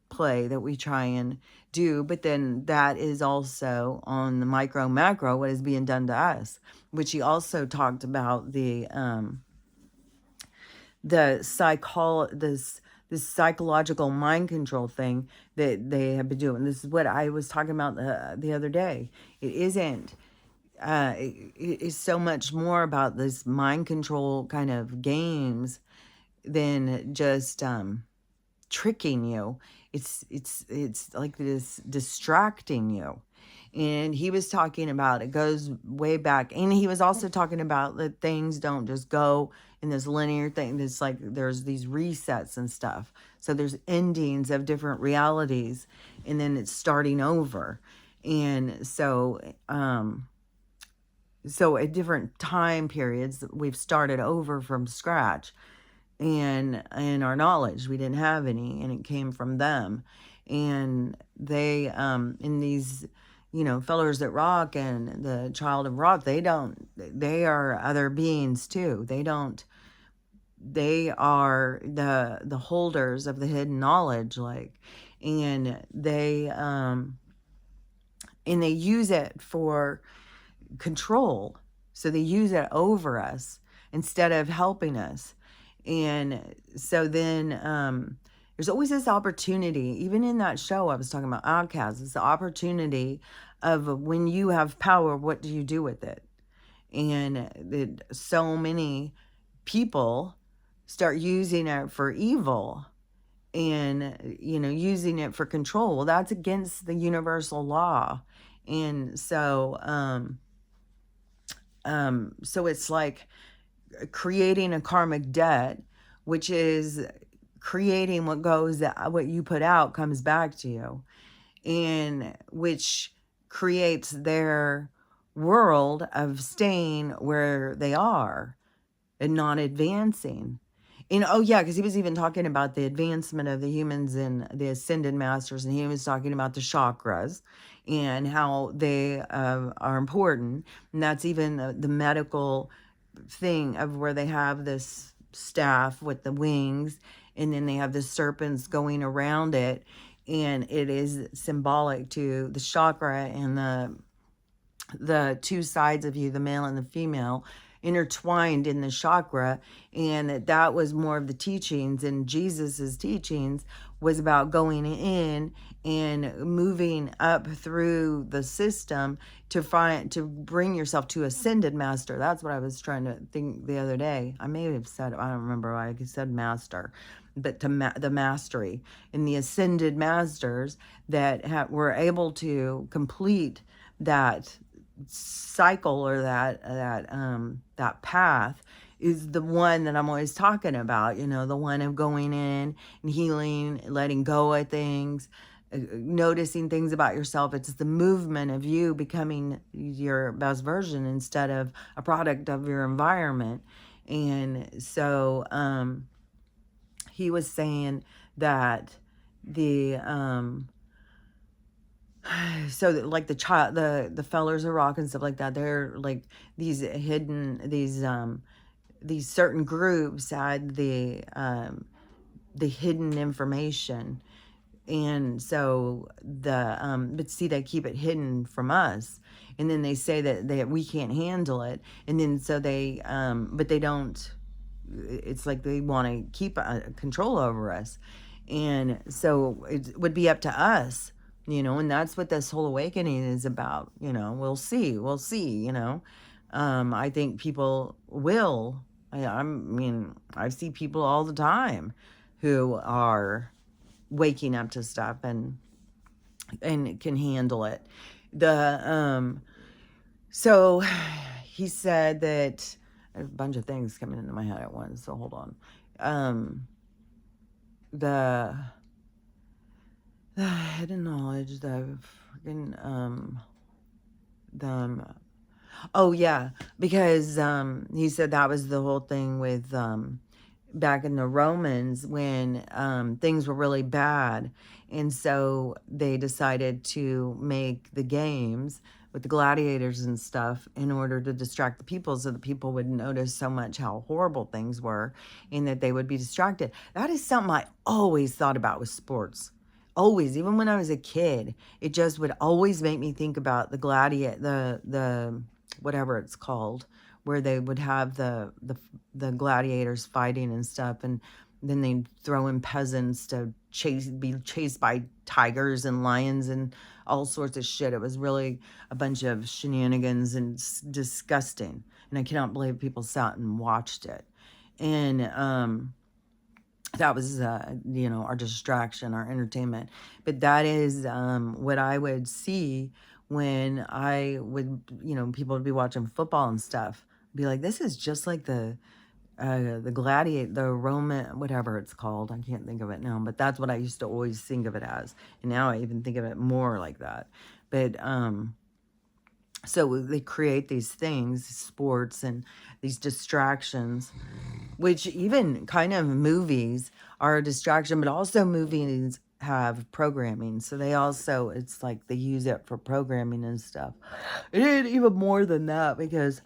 A: play that we try and do. But then that is also on the micro macro what is being done to us, which he also talked about this psychological mind control thing that they have been doing. This is what I was talking about the other day. It isn't. It is so much more about this mind control kind of games than just tricking you. It's like this distracting you. And he was talking about, it goes way back, and he was also talking about that things don't just go in this linear thing. It's like there's these resets and stuff. So there's endings of different realities, and then it's starting over. And so at different time periods we've started over from scratch. And our knowledge, we didn't have any, and it came from them. And they in these Fellers That Rock and the Child of Rock, they are other beings too. They are the holders of the hidden knowledge, like, and they use it for control. So they use it over us instead of helping us. And so then there's always this opportunity, even in that show I was talking about, Outcast, it's the opportunity of when you have power, what do you do with it? And so many people start using it for evil and, using it for control. Well, that's against the universal law. And so, so it's like creating a karmic debt, which is creating what you put out comes back to you, and which creates their world of staying where they are and not advancing. And oh yeah, because he was even talking about the advancement of the humans and the ascended masters, and he was talking about the chakras and how they are important. And that's even the medical thing of where they have this staff with the wings, and then they have the serpents going around it, and it is symbolic to the chakra and the two sides of you, the male and the female, intertwined in the chakra. And that was more of the teachings, and Jesus's teachings was about going in and moving up through the system to bring yourself to ascended master. That's what I was trying to think the other day. I may have said, I don't remember why I said master, but the mastery and the ascended masters that were able to complete that cycle, or that path, is the one that I'm always talking about, the one of going in and healing, letting go of things, noticing things about yourself. It's the movement of you becoming your best version instead of a product of your environment. And so he was saying that so that, like, the Fellers of Rock and stuff like that, they're like these certain groups had the hidden information. And so but see, they keep it hidden from us, and then they say that we can't handle it, and then so they but they don't. It's like they want to keep control over us, and so it would be up to us And that's what this whole awakening is about. We'll see, I think people will. I see people all the time who are waking up to stuff and can handle it. So he said that a bunch of things coming into my head at once, so hold on. The hidden knowledge, the freaking the oh yeah, because he said that was the whole thing with back in the Romans when things were really bad. And so they decided to make the games with the gladiators and stuff in order to distract the people so that people would notice so much how horrible things were and that they would be distracted. That is something I always thought about with sports. Always, even when I was a kid, it just would always make me think about the whatever it's called, where they would have the gladiators fighting and stuff, and then they'd throw in peasants to be chased by tigers and lions and all sorts of shit. It was really a bunch of shenanigans and disgusting. And I cannot believe people sat and watched it. And that was our distraction, our entertainment. But that is what I would see when I would, people would be watching football and stuff. Be like, this is just like the gladiator, the Roman, whatever it's called. I can't think of it now, but that's what I used to always think of it as. And now I even think of it more like that. But so they create these things, sports and these distractions, which even kind of movies are a distraction, but also movies have programming. So they also, it's like they use it for programming and stuff. And even more than that, because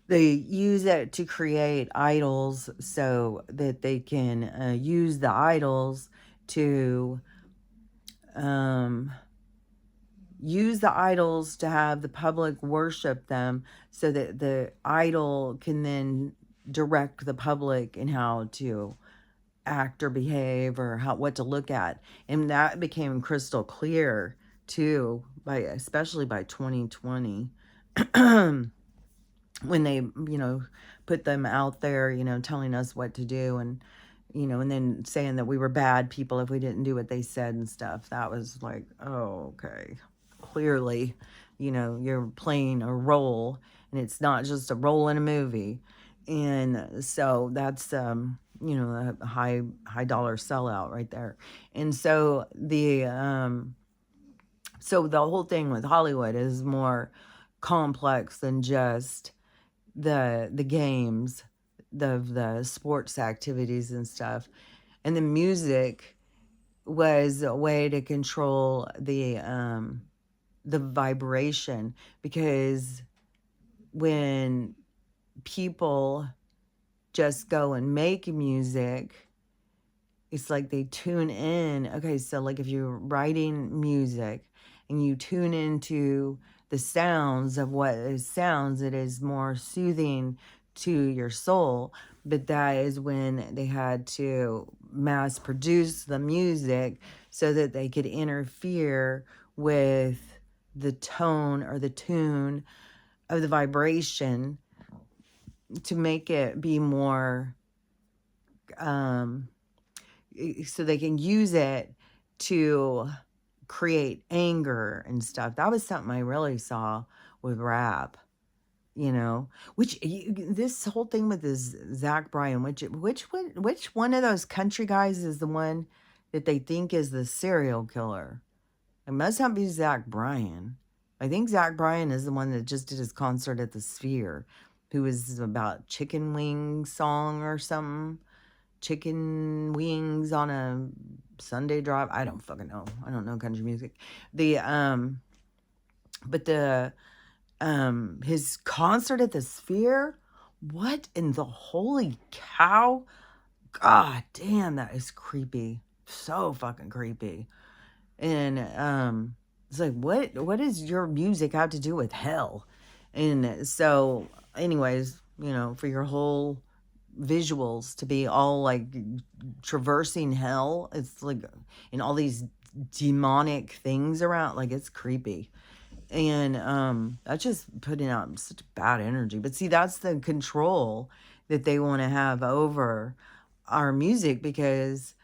A: they use it to create idols so that they can use the idols to have the public worship them so that the idol can then direct the public in how to act or behave or what to look at. And that became crystal clear too, especially by 2020. When they, put them out there, telling us what to do and, and then saying that we were bad people if we didn't do what they said and stuff. That was like, oh, okay. Clearly, you're playing a role and it's not just a role in a movie. And so that's, a high dollar sellout right there. And so the whole thing with Hollywood is more complex than just the games, the sports activities and stuff. And the music was a way to control the vibration, because when people just go and make music, it's like they tune in. Okay, so like if you're writing music and you tune into the sounds of what it sounds, it is more soothing to your soul. But that is when they had to mass produce the music so that they could interfere with the tone or the tune of the vibration to make it be more so they can use it to create anger and stuff. That was something I really saw with rap, which this whole thing with this Zach Bryan, which one of those country guys is the one that they think is the serial killer? It must not be Zach Bryan. I think Zach Bryan is the one that just did his concert at the Sphere, who was about chicken wing song or something. Chicken wings on a Sunday drive. I don't fucking know. I don't know country music. His concert at the Sphere. What in the holy cow? God damn, that is creepy. So fucking creepy. And it's like, what does your music have to do with hell? And so, anyways, for your whole visuals to be all like traversing hell, it's like in all these demonic things around. Like, it's creepy. And that's just putting out such bad energy. But see, that's the control that they want to have over our music, because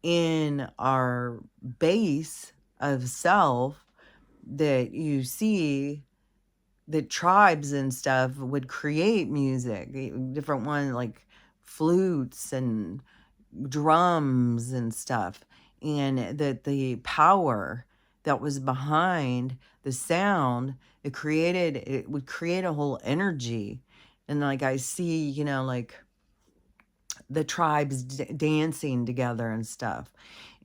A: in our base of self that you see, the tribes and stuff would create music, different ones like flutes and drums and stuff, and that the power that was behind the sound, it would create a whole energy. And like I see, like the tribes dancing together and stuff,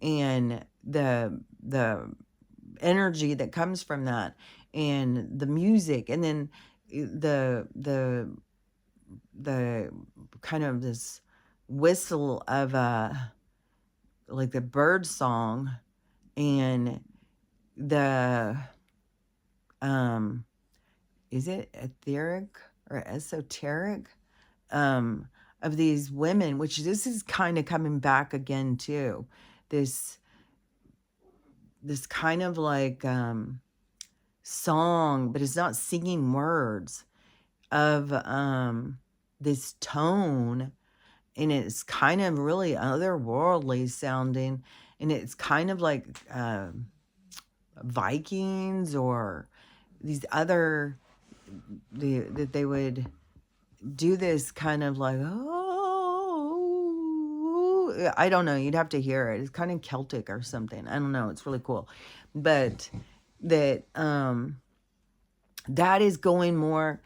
A: and the energy that comes from that, and the music, and then the kind of this whistle of like the bird song, and the is it etheric or esoteric um of these women, which this is kind of coming back again too, this kind of like song, but it's not singing words, of this tone, and it's kind of really otherworldly sounding, and it's kind of like Vikings or these other, that they would do this kind of like, oh, I don't know, you'd have to hear it. It's kind of Celtic or something. I don't know. It's really cool. But that that is going more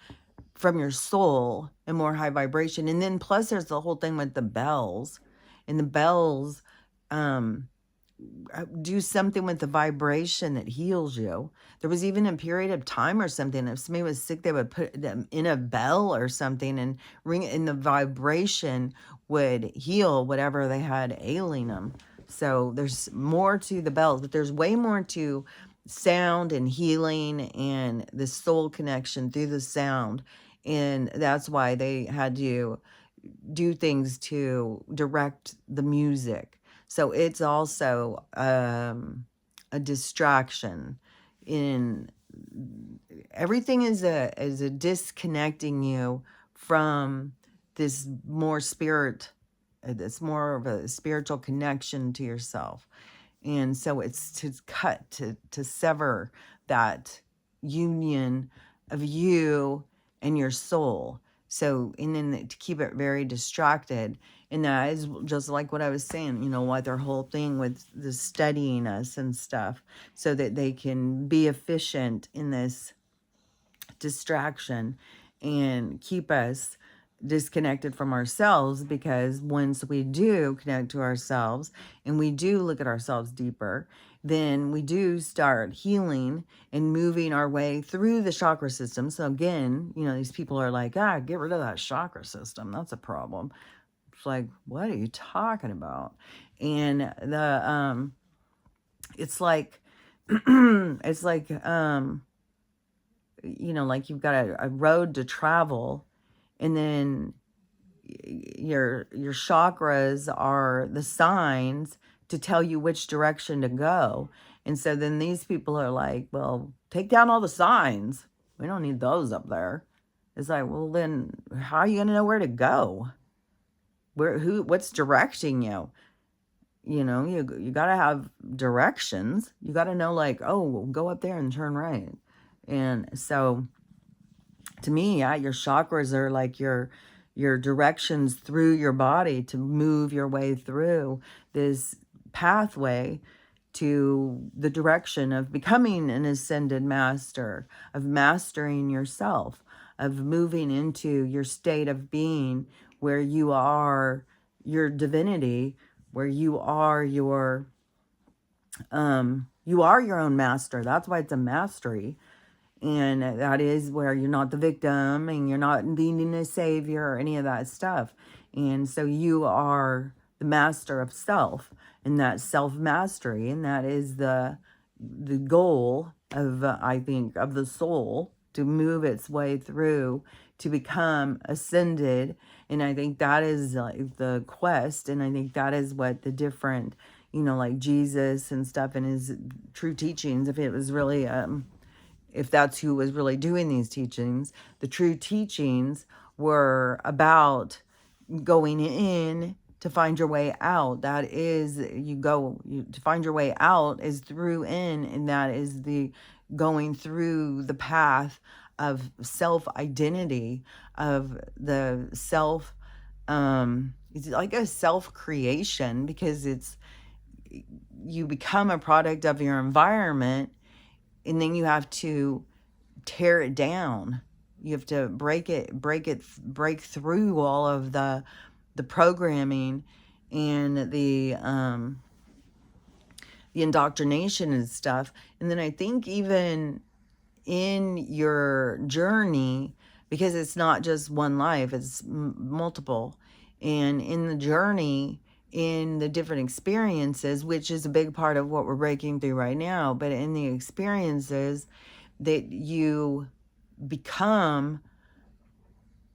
A: from your soul and more high vibration. And then plus there's the whole thing with the bells, and the bells do something with the vibration that heals you. There was even a period of time or something, if somebody was sick, they would put them in a bell or something and ring it, and the vibration would heal whatever they had ailing them. So there's more to the bells, but there's way more to sound and healing and the soul connection through the sound. And that's why they had to do things to direct the music. So it's also a distraction. In everything is a disconnecting you from this more spirit, this more of a spiritual connection to yourself. And so it's to cut, to sever that union of you and your soul. So, and then to keep it very distracted. And that is just like what I was saying, why their whole thing with the studying us and stuff, so that they can be efficient in this distraction and keep us disconnected from ourselves. Because once we do connect to ourselves and we do look at ourselves deeper, then we do start healing and moving our way through the chakra system. So again, these people are like, get rid of that chakra system, that's a problem. It's like, what are you talking about? And the it's like it's like like you've got a road to travel, and then your chakras are the signs to tell you which direction to go. And so then these people are like, well, take down all the signs, we don't need those up there. It's like, well, then how are you going to know where to go? What's directing you? You got to have directions. You got to know, like, oh, go up there and turn right. And so to me, your chakras are like your directions through your body to move your way through this pathway to the direction of becoming an ascended master, of mastering yourself, of moving into your state of being where you are your divinity, where you are your own master. That's why it's a mastery. And that is where you're not the victim and you're not needing a savior or any of that stuff. And so you are the master of self, and that self-mastery, and that is the goal of, I think, of the soul, to move its way through to become ascended. And I think that is like the quest, and I think that is what the different like Jesus and stuff and his true teachings, if it was really, if that's who was really doing these teachings, the true teachings were about going in to find your way out. That is, to find your way out is through in, and that is the going through the path of self identity, of the self, it's like a self creation, because you become a product of your environment, and then you have to tear it down. You have to break through all of the programming and the indoctrination and stuff. And then I think even in your journey, because it's not just one life, it's multiple. And in the journey, in the different experiences, which is a big part of what we're breaking through right now, but in the experiences that you become,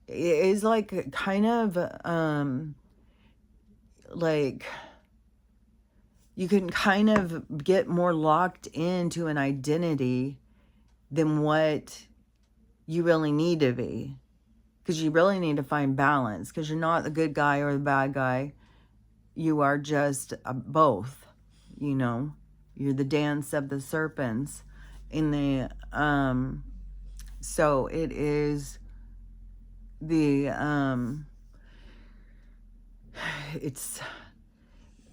A: is like kind of like you can kind of get more locked into an identity than what you really need to be, because you really need to find balance, because you're not the good guy or the bad guy. You are just both, you're the dance of the serpents in the so it is the it's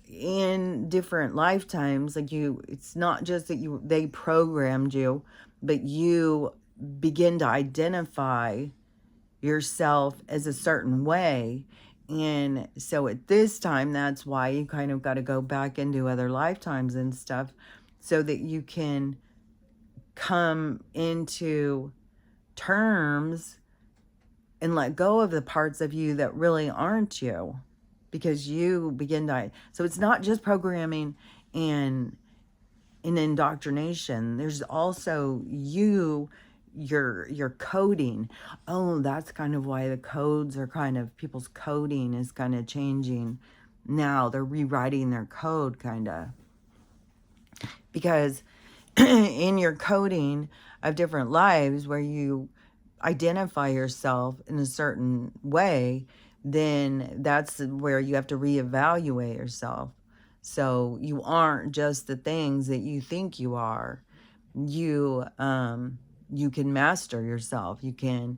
A: in different lifetimes, like it's not just that they programmed you, but you begin to identify yourself as a certain way. And so at this time, that's why you kind of got to go back into other lifetimes and stuff, so that you can come into terms and let go of the parts of you that really aren't you, because you begin to. So it's not just programming and indoctrination. There's also your coding. Oh, that's kind of why the codes are kind of, people's coding is kind of changing now. They're rewriting their code, kind of, because in your coding of different lives where you identify yourself in a certain way, then that's where you have to reevaluate yourself. So you aren't just the things that you think you are. You can master yourself. You can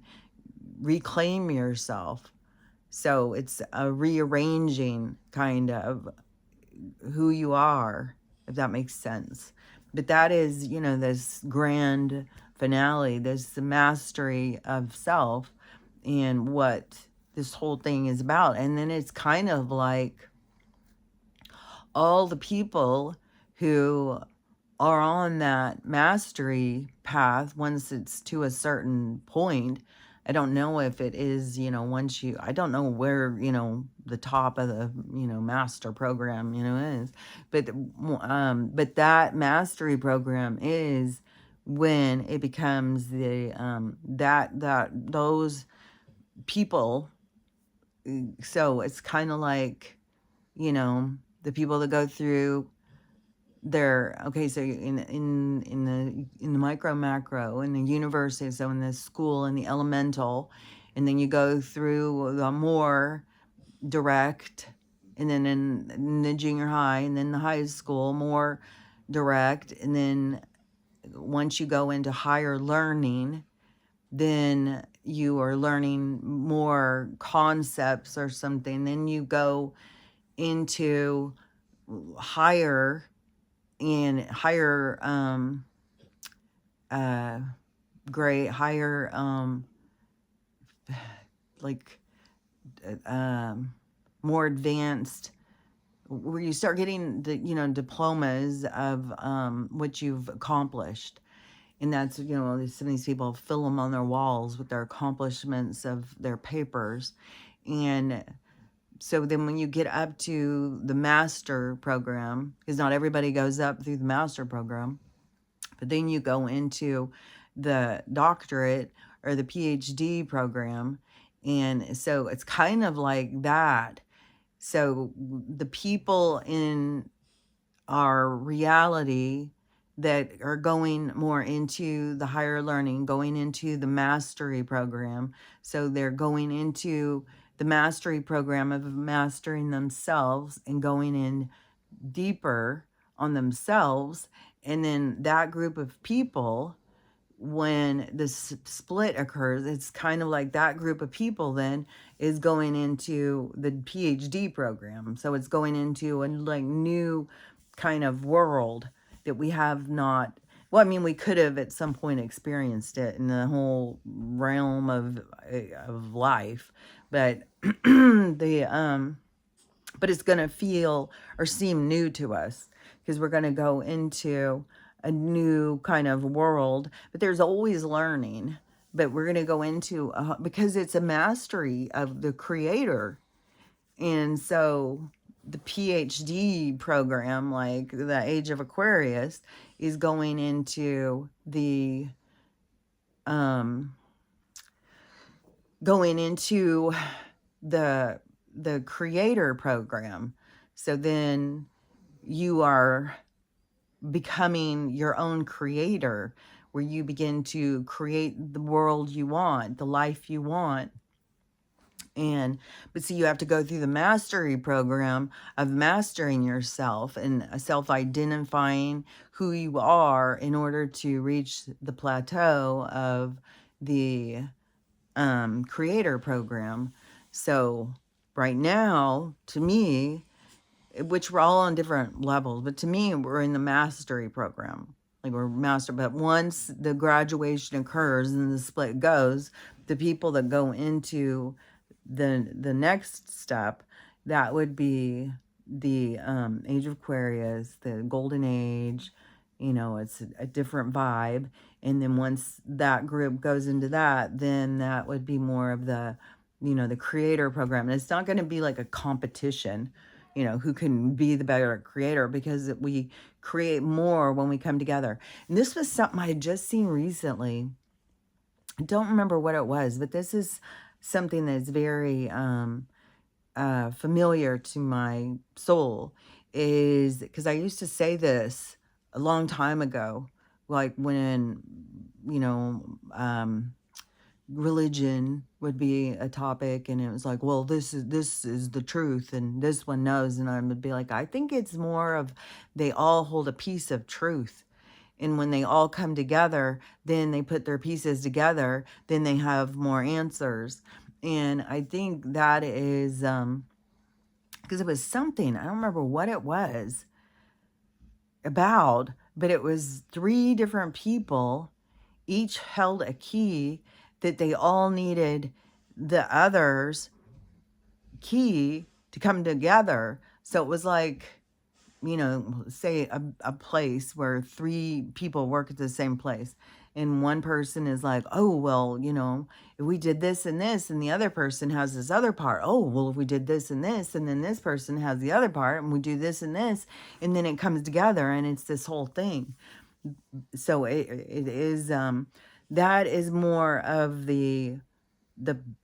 A: reclaim yourself. So it's a rearranging kind of who you are, if that makes sense. But that is, this grand finale, this mastery of self, and what this whole thing is about. And then it's kind of like all the people who are on that mastery path, once it's to a certain point. I don't know if it is, I don't know where, the top of the, master program, is. But that mastery program is when it becomes the, those people. So it's kind of like, the people that go through so in the micro macro, in the universe, so in the school, in the elemental, and then you go through the more direct, and then in the junior high, and then the high school, more direct, and then once you go into higher learning, then you are learning more concepts or something. Then you go into higher grade, higher like more advanced, where you start getting the diplomas of what you've accomplished. And that's, some of these people fill them on their walls with their accomplishments of their papers. And so then when you get up to the master program, because not everybody goes up through the master program, but then you go into the doctorate or the PhD program. And so it's kind of like that. So the people in our reality that are going more into the higher learning, going into the mastery program. So they're going into the mastery program of mastering themselves and going in deeper on themselves. And then that group of people, when this split occurs, it's kind of like that group of people then is going into the PhD program. So it's going into a like new kind of world that we have not. Well, I mean, we could have at some point experienced it in the whole realm of life, but but it's going to feel or seem new to us because we're going to go into a new kind of world, but there's always learning. But we're going to go into because it's a mastery of the creator. And so the PhD program, like the Age of Aquarius, is going into um the the creator program. So then you are becoming your own creator, where you begin to create the world you want, the life you want. And but see, you have to go through the mastery program of mastering yourself and self-identifying who you are in order to reach the plateau of the creator program. So right now, to me, which we're all on different levels, but to me, we're in the mastery program. Like we're master, but once the graduation occurs and the split goes, the people that go into the next step, that would be the Age of Aquarius, the Golden Age. You know, it's a different vibe. And then once that group goes into that, then that would be more of the, you know, the creator program. And it's not going to be like a competition, you know, who can be the better creator, because we create more when we come together. And this was something I had just seen recently. I don't remember what it was, but this is something that's very familiar to my soul, is because I used to say this a long time ago, like when, you know, religion would be a topic and it was like, well, this is the truth and this one knows, and I would be like, I think it's more of they all hold a piece of truth, and when they all come together, then they put their pieces together, then they have more answers. And I think that is because it was something, I don't remember what it was about, but it was 3 different people, each held a key that they all needed the other's key to come together. So it was like, you know, say a place where 3 people work at the same place. And one person is like, oh, well, you know, if we did this and this, and the other person has this other part. Oh, well, if we did this and this, and then this person has the other part, and we do this and this, and then it comes together and it's this whole thing. So it is, that is more of the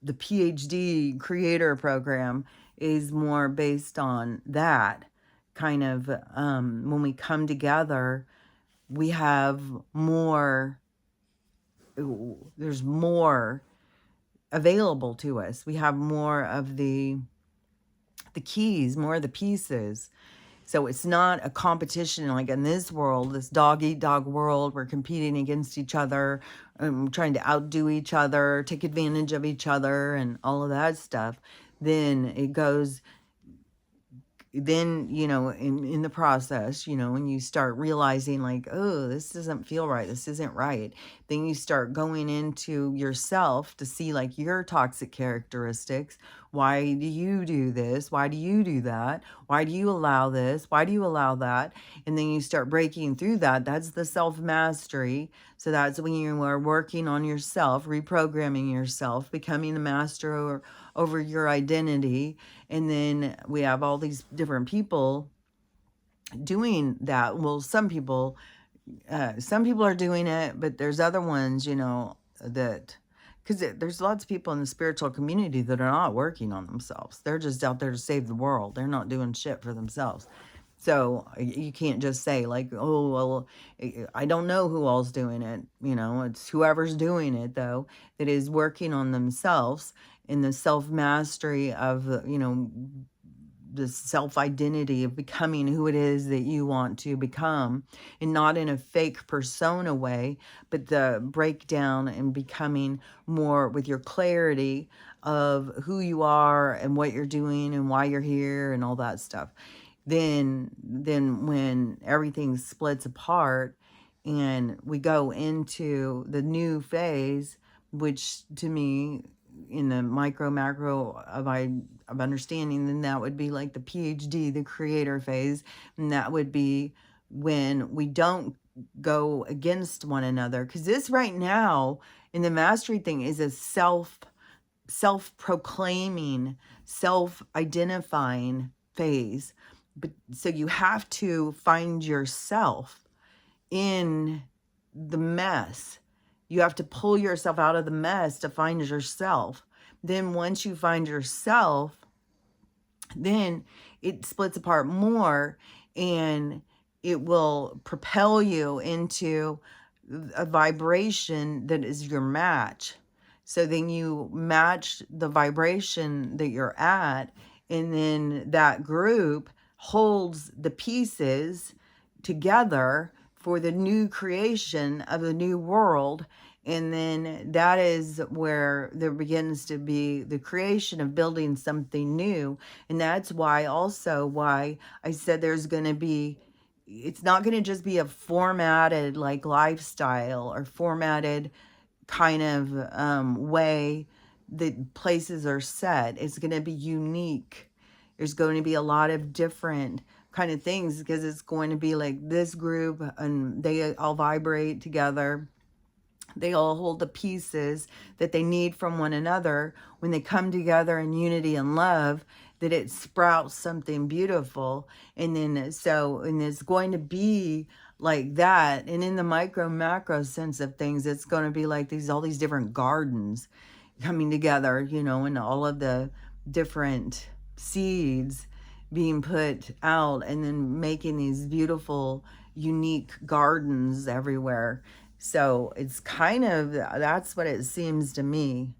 A: PhD creator program is more based on that kind of, when we come together, we have more, there's more available to us. We have more of the keys, more of the pieces. So it's not a competition like in this world, this dog eat dog world. We're competing against each other, trying to outdo each other, take advantage of each other, and all of that stuff. Then it goes, then, you know, in the process, you know, when you start realizing like, oh, this doesn't feel right, this isn't right, then you start going into yourself to see like your toxic characteristics. Why do you do this? Why do you do that? Why do you allow this? Why do you allow that? And then you start breaking through that. That's the self mastery. So that's when you are working on yourself, reprogramming yourself, becoming the master over your identity. And then we have all these different people doing that. Well, some people are doing it, but there's other ones, you know, that, because there's lots of people in the spiritual community that are not working on themselves. They're just out there to save the world. They're not doing shit for themselves. So you can't just say like, oh, well, I don't know who all's doing it. It's whoever's doing it though, that is working on themselves in the self-mastery of, the self-identity of becoming who it is that you want to become, and not in a fake persona way, but the breakdown and becoming more with your clarity of who you are and what you're doing and why you're here and all that stuff. Then when everything splits apart and we go into the new phase, which to me, in the micro macro of understanding, then that would be like the PhD, the creator phase, and that would be when we don't go against one another, because this right now in the mastery thing is a self-proclaiming, self-identifying phase. But so you have to find yourself in the mess. You have to pull yourself out of the mess to find yourself. Then once you find yourself, then it splits apart more, and it will propel you into a vibration that is your match. So then you match the vibration that you're at, and then that group holds the pieces together for the new creation of the new world. And then that is where there begins to be the creation of building something new. And that's why I said there's going to be, it's not going to just be a formatted like lifestyle or formatted kind of way that places are set. It's going to be unique. There's going to be a lot of different kind of things, because it's going to be like this group and they all vibrate together. They all hold the pieces that they need from one another. When they come together in unity and love, that it sprouts something beautiful. And then and it's going to be like that. And in the micro macro sense of things, it's going to be like all these different gardens coming together, and all of the different seeds being put out, and then making these beautiful, unique gardens everywhere. So it's kind of, that's what it seems to me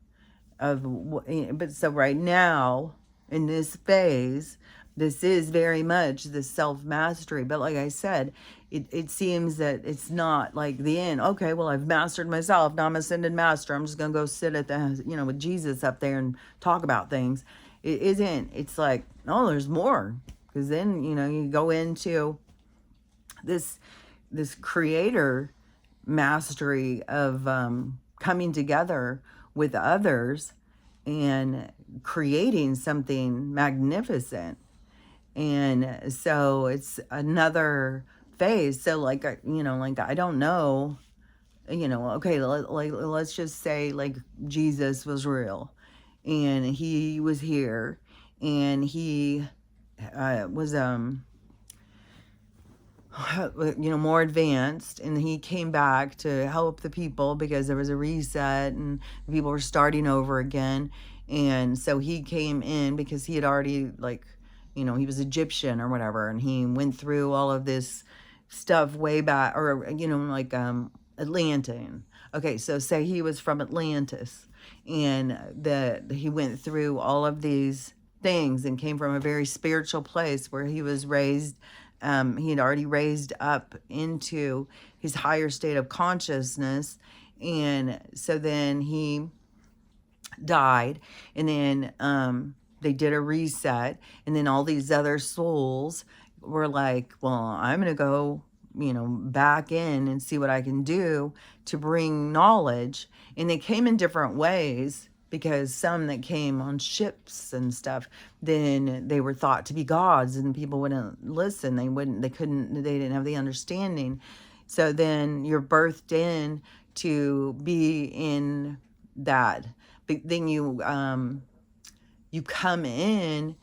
A: but so right now in this phase, this is very much the self-mastery. But like I said, it seems that it's not like the end. Okay, well, I've mastered myself. Now I'm ascended master. I'm just going to go sit at the, with Jesus up there and talk about things. It isn't. It's like, oh, there's more. Because then, you go into this creator mastery of coming together with others and creating something magnificent. And so it's another phase. So like, I don't know, okay, let's just say like Jesus was real and he was here, and he was more advanced, and he came back to help the people because there was a reset and people were starting over again. And so he came in because he had already he was Egyptian or whatever, and he went through all of this stuff way back, or Atlantean. Okay, so say he was from Atlantis, and he went through all of these things and came from a very spiritual place where he was raised. He had already raised up into his higher state of consciousness. And so then he died, and then they did a reset, and then all these other souls were like, well, I'm going to go back in and see what I can do to bring knowledge. And they came in different ways, because some that came on ships and stuff, then they were thought to be gods, and people wouldn't listen. They didn't have the understanding. So then you're birthed in to be in that. But then you come in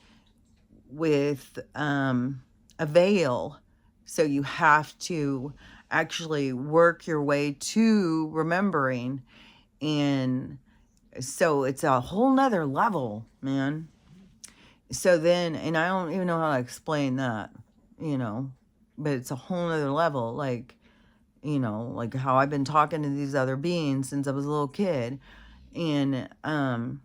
A: with a veil. So you have to actually work your way to remembering. And so it's a whole nother level, man. So then, and I don't even know how to explain that. you know, but it's a whole nother level. Like, like how I've been talking to these other beings since I was a little kid. And, but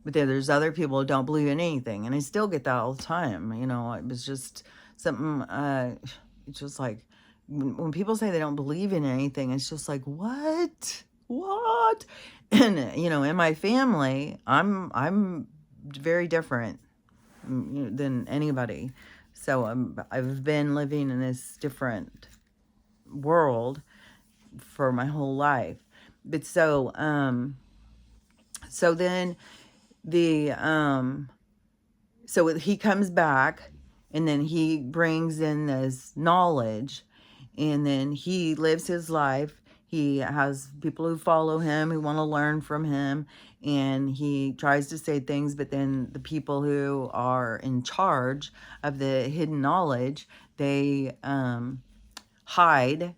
A: then there's other people who don't believe in anything. And I still get that all the time. It was just something, it's just like, when people say they don't believe in anything, it's just like, what? And, in my family, I'm very different than anybody. So I've been living in this different world for my whole life. But so then so he comes back, and then he brings in this knowledge, and then he lives his life. He has people who follow him, who want to learn from him, and he tries to say things, but then the people who are in charge of the hidden knowledge, they hide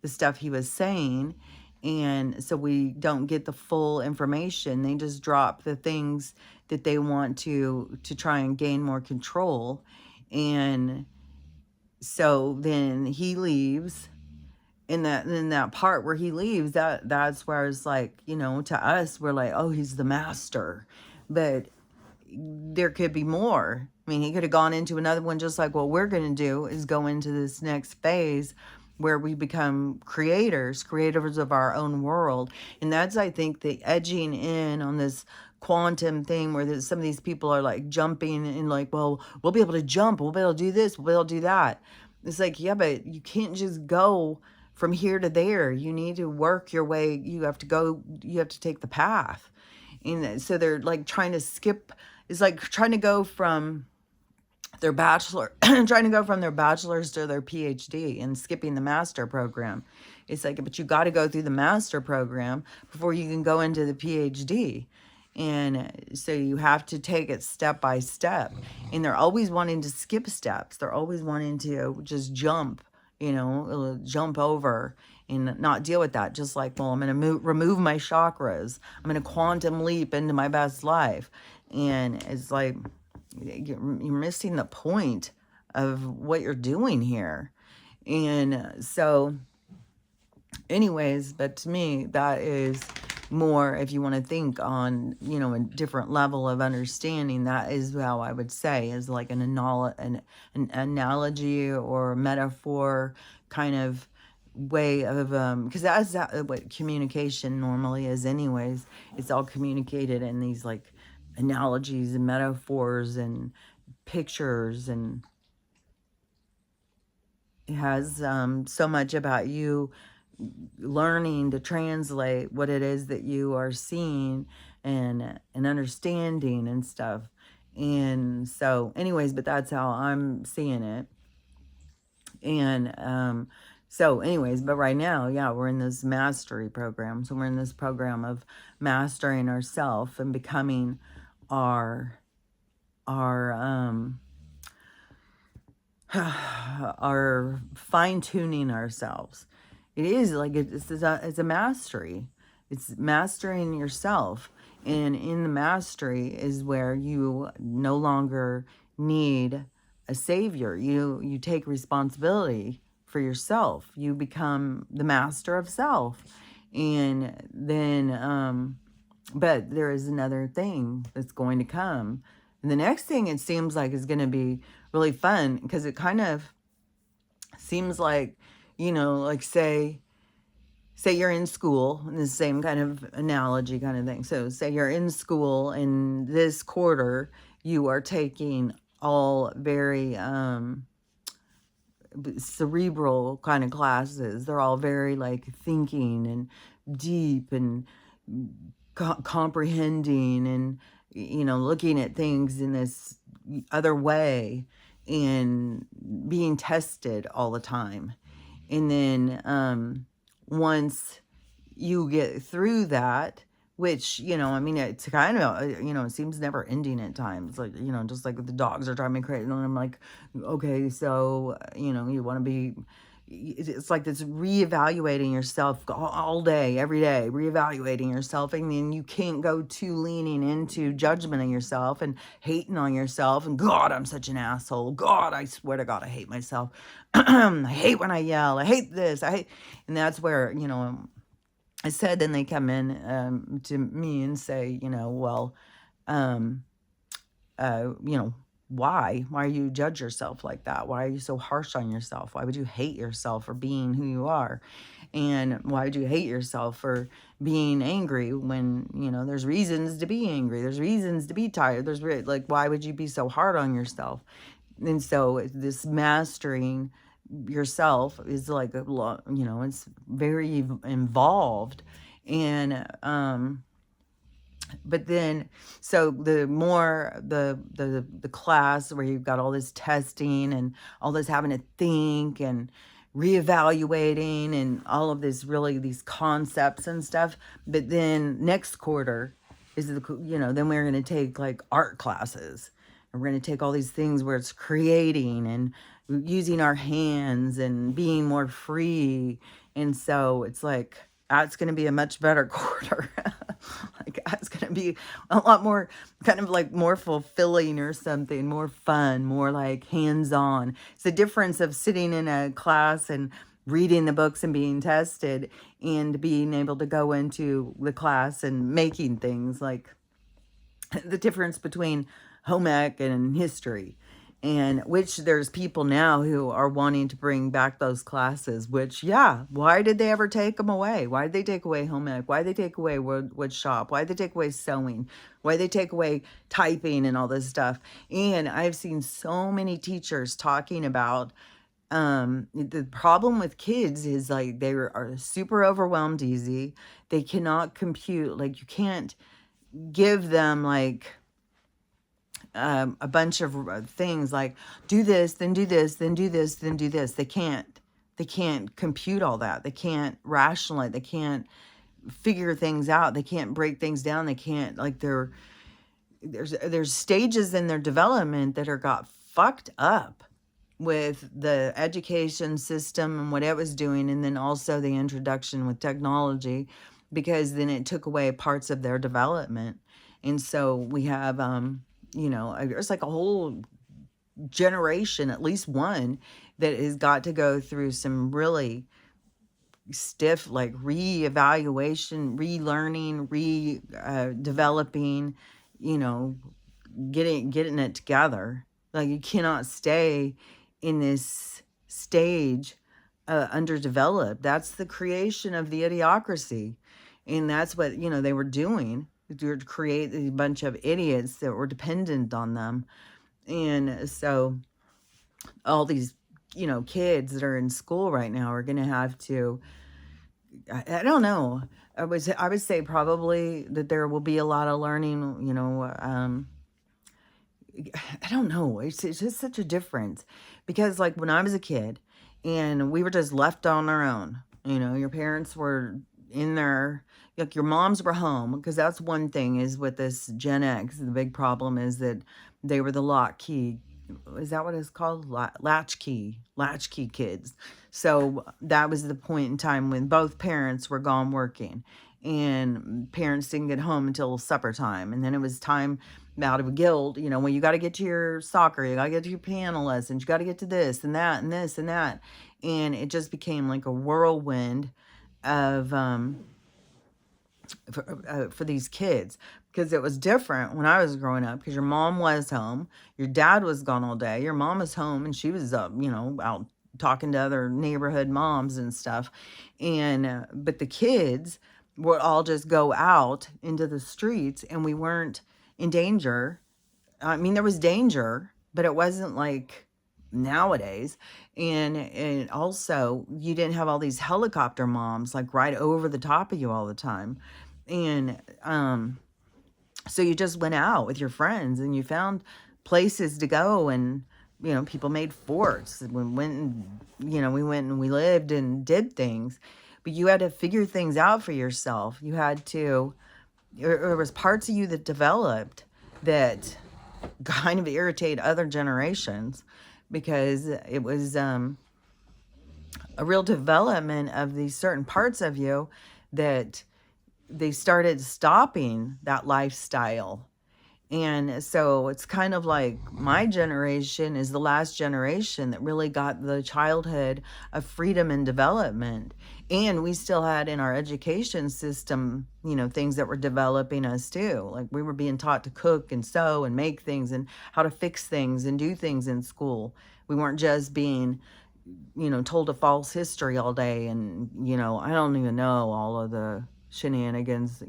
A: the stuff he was saying, and so we don't get the full information. They just drop the things that they want to try and gain more control. And so then he leaves. In that part where he leaves, that's where it's like, to us, we're like, oh, he's the master. But there could be more. I mean, he could have gone into another one, just like what we're going to do is go into this next phase where we become creators of our own world. And that's, I think, the edging in on this quantum thing where some of these people are like jumping and like, well, we'll be able to jump, we'll be able to do this, we'll be able to do that. It's like, yeah, but you can't just go from here to there. You need to work your way. You have to take the path. And so they're like trying to skip. It's like trying to go from their bachelor's to their PhD and skipping the master program. It's like, but you got to go through the master program before you can go into the PhD. And so you have to take it step by step. And they're always wanting to skip steps. They're always wanting to just jump, jump over and not deal with that. Just like, well, I'm going to remove my chakras. I'm going to quantum leap into my best life. And it's like, you're missing the point of what you're doing here. And so anyways, but to me, that is more, if you want to think on, a different level of understanding, that is how I would say is like an analogy or metaphor kind of way of, because that's what communication normally is anyways. It's all communicated in these like analogies and metaphors and pictures, and it has so much about you learning to translate what it is that you are seeing and understanding and stuff. And so anyways, but that's how I'm seeing it. And so anyways, but right now, yeah, we're in this mastery program. So we're in this program of mastering ourselves and becoming our our fine-tuning ourselves. It is like it's a mastery. It's mastering yourself. And in the mastery is where you no longer need a savior. You take responsibility for yourself. You become the master of self. And then but there is another thing that's going to come. And the next thing, it seems like, is going to be really fun, because it kind of seems like, like say you're in school, in the same kind of analogy kind of thing. So say you're in school, and this quarter you are taking all very cerebral kind of classes. They're all very like thinking and deep and comprehending and looking at things in this other way and being tested all the time. And then once you get through that, which, it's kind of, it seems never ending at times. Like, just like the dogs are driving me crazy. And I'm like, okay, so, you want to be it's like this reevaluating yourself all day, every day, reevaluating yourself. And then you can't go too leaning into judgment of yourself and hating on yourself. And God, I'm such an asshole. God, I swear to God, I hate myself. I hate when I yell. I hate this. I hate, and that's where, I said, then they come in to me and say, well, um, why you judge yourself like that? Why are you so harsh on yourself? Why would you hate yourself for being who you are? And why would you hate yourself for being angry when, there's reasons to be angry? There's reasons to be tired. Like, why would you be so hard on yourself? And so this mastering yourself is like a lot, it's very involved. And, but then, so the more the class where you've got all this testing and all this having to think and reevaluating and all of this, really these concepts and stuff. But then next quarter is then we're going to take like art classes, and we're going to take all these things where it's creating and using our hands and being more free. And so it's like, that's going to be a much better quarter. Like, that's going to be a lot more kind of like more fulfilling or something, more fun, more like hands-on. It's the difference of sitting in a class and reading the books and being tested, and being able to go into the class and making things, like the difference between home ec and history. And which there's people now who are wanting to bring back those classes, which, yeah, why did they ever take them away? Why did they take away home ec? Why did they take away wood shop? Why did they take away sewing? Why did they take away typing and all this stuff? And I've seen so many teachers talking about the problem with kids is like they are super overwhelmed easy. They cannot compute, like you can't give them like a bunch of things like do this, then do this, then do this, then do this. They can't compute all that. They can't rationalize. They can't figure things out. They can't break things down. They can't, like, there's stages in their development that are got fucked up with the education system and what it was doing, and then also the introduction with technology, because then it took away parts of their development. And so we have there's like a whole generation, at least one, that has got to go through some really stiff, like, reevaluation, relearning, developing, getting it together. Like, you cannot stay in this stage underdeveloped. That's the creation of the idiocracy. And that's what, they were doing, to create a bunch of idiots that were dependent on them. And so all these, kids that are in school right now are going to have to, I don't know. I would say probably that there will be a lot of learning, I don't know. It's just such a difference, because like when I was a kid and we were just left on our own, your parents were in their, like, your moms were home, because that's one thing is with this Gen X, the big problem is that they were the lock key. Is that what it's called? Latchkey kids. So that was the point in time when both parents were gone working, and parents didn't get home until supper time. And then it was time out of guilt, when you got to get to your soccer, you got to get to your piano lessons, you got to get to this and that and this and that. And it just became like a whirlwind of, for these kids, because it was different when I was growing up, because your mom was home, your dad was gone all day, your mom was home and she was out talking to other neighborhood moms and stuff. And but the kids would all just go out into the streets, and we weren't in danger. I mean, there was danger, but it wasn't like nowadays. And also, you didn't have all these helicopter moms like right over the top of you all the time. And so you just went out with your friends and you found places to go, and people made forts. We went and we lived and did things, but you had to figure things out for yourself. You had to, there was parts of you that developed that kind of irritate other generations, because it was a real development of these certain parts of you that they started stopping that lifestyle. And so it's kind of like my generation is the last generation that really got the childhood of freedom and development. And we still had in our education system, things that were developing us too. Like we were being taught to cook and sew and make things and how to fix things and do things in school. We weren't just being, told a false history all day. And, I don't even know all of the shenanigans,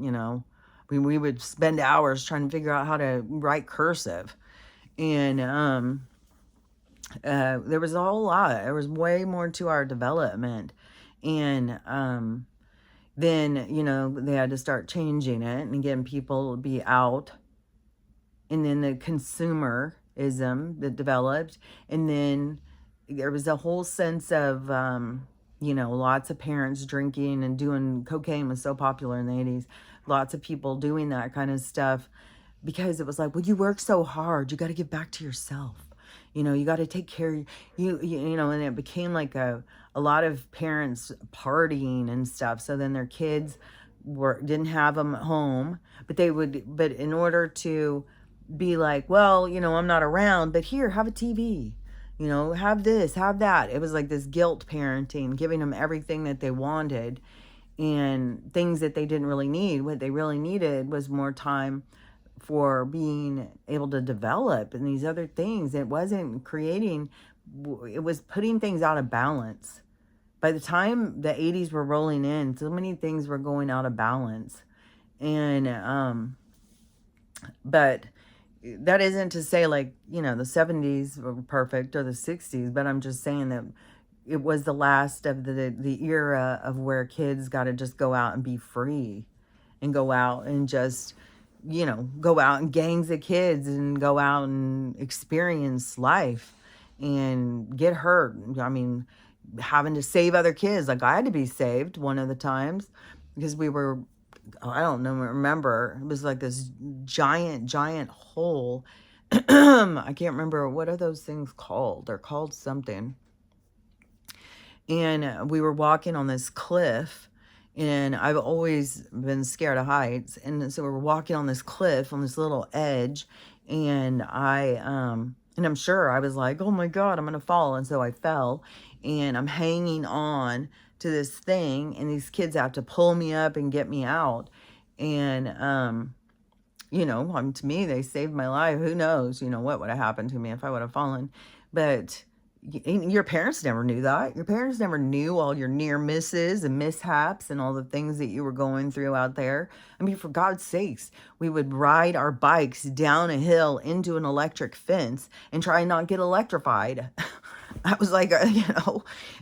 A: we would spend hours trying to figure out how to write cursive. And there was a whole lot. There was way more to our development. And then, they had to start changing it and getting people to be out. And then the consumerism that developed. And then there was a whole sense of, lots of parents drinking and doing cocaine was so popular in the 80s. Lots of people doing that kind of stuff because it was like, well, you work so hard. You got to give back to yourself. You got to take care of and it became like a lot of parents partying and stuff. So then their kids didn't have them at home, but in order to be like, well, I'm not around, but here, have a TV, have this, have that. It was like this guilt parenting, giving them everything that they wanted and things that they didn't really need. What they really needed was more time for being able to develop and these other things. It wasn't creating, it was putting things out of balance. By the time the 80s were rolling in, so many things were going out of balance. And, but that isn't to say like, the 70s were perfect or the 60s, but I'm just saying that it was the last of the era of where kids got to just go out and be free and go out and just, go out in gangs of kids and go out and experience life and get hurt. I mean, having to save other kids. Like I had to be saved one of the times because we were, I don't know, remember, it was like this giant hole. I can't remember, what are those things called? They're called something. And we were walking on this cliff, and I've always been scared of heights. And so we were walking on this cliff on this little edge, and I'm sure I was like, oh my God, I'm going to fall. And so I fell, and I'm hanging on to this thing, and these kids have to pull me up and get me out. And, to me, they saved my life. Who knows, what would have happened to me if I would have fallen. But your parents never knew that. Your parents never knew all your near misses and mishaps and all the things that you were going through out there. I mean, for God's sakes, we would ride our bikes down a hill into an electric fence and try and not get electrified. I was like,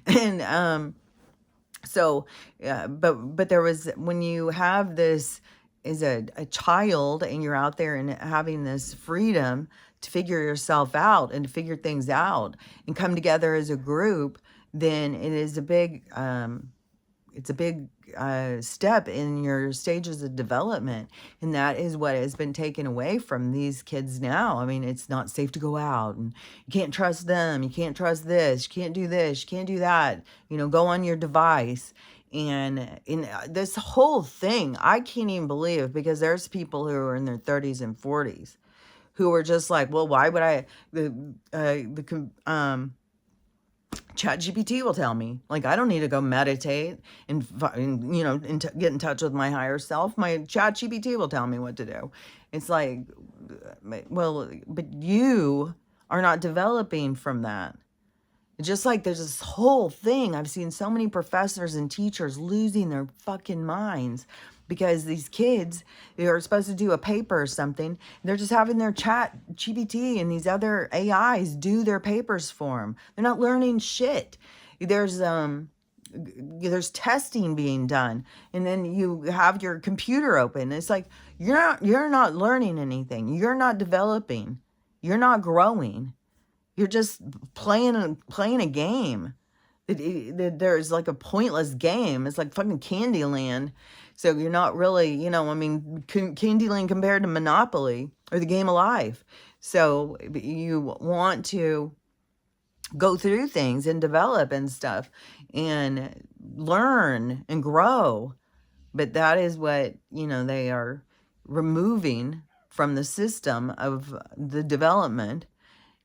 A: and so, yeah, but there was, when you have this as a child and you're out there and having this freedom to figure yourself out and to figure things out and come together as a group, then it is a big, step in your stages of development. And that is what has been taken away from these kids now. I mean, it's not safe to go out and you can't trust them. You can't trust this. You can't do this. You can't do that. Go on your device. And in this whole thing, I can't even believe, because there's people who are in their 30s and 40s who are just like, well, why would ChatGPT will tell me, like, I don't need to go meditate and get in touch with my higher self. My ChatGPT will tell me what to do. It's like, well, but you are not developing from that. Just like there's this whole thing, I've seen so many professors and teachers losing their fucking minds because these kids, they are supposed to do a paper or something. They're just having their chat GPT and these other AIs do their papers for them. They're not learning shit. There's testing being done, and then you have your computer open. It's like, you're not learning anything. You're not developing. You're not growing. You're just playing a game. There's like a pointless game. It's like fucking Candyland. So you're not really, Candyland compared to Monopoly or the game of life. So you want to go through things and develop and stuff and learn and grow. But that is what, they are removing from the system of the development.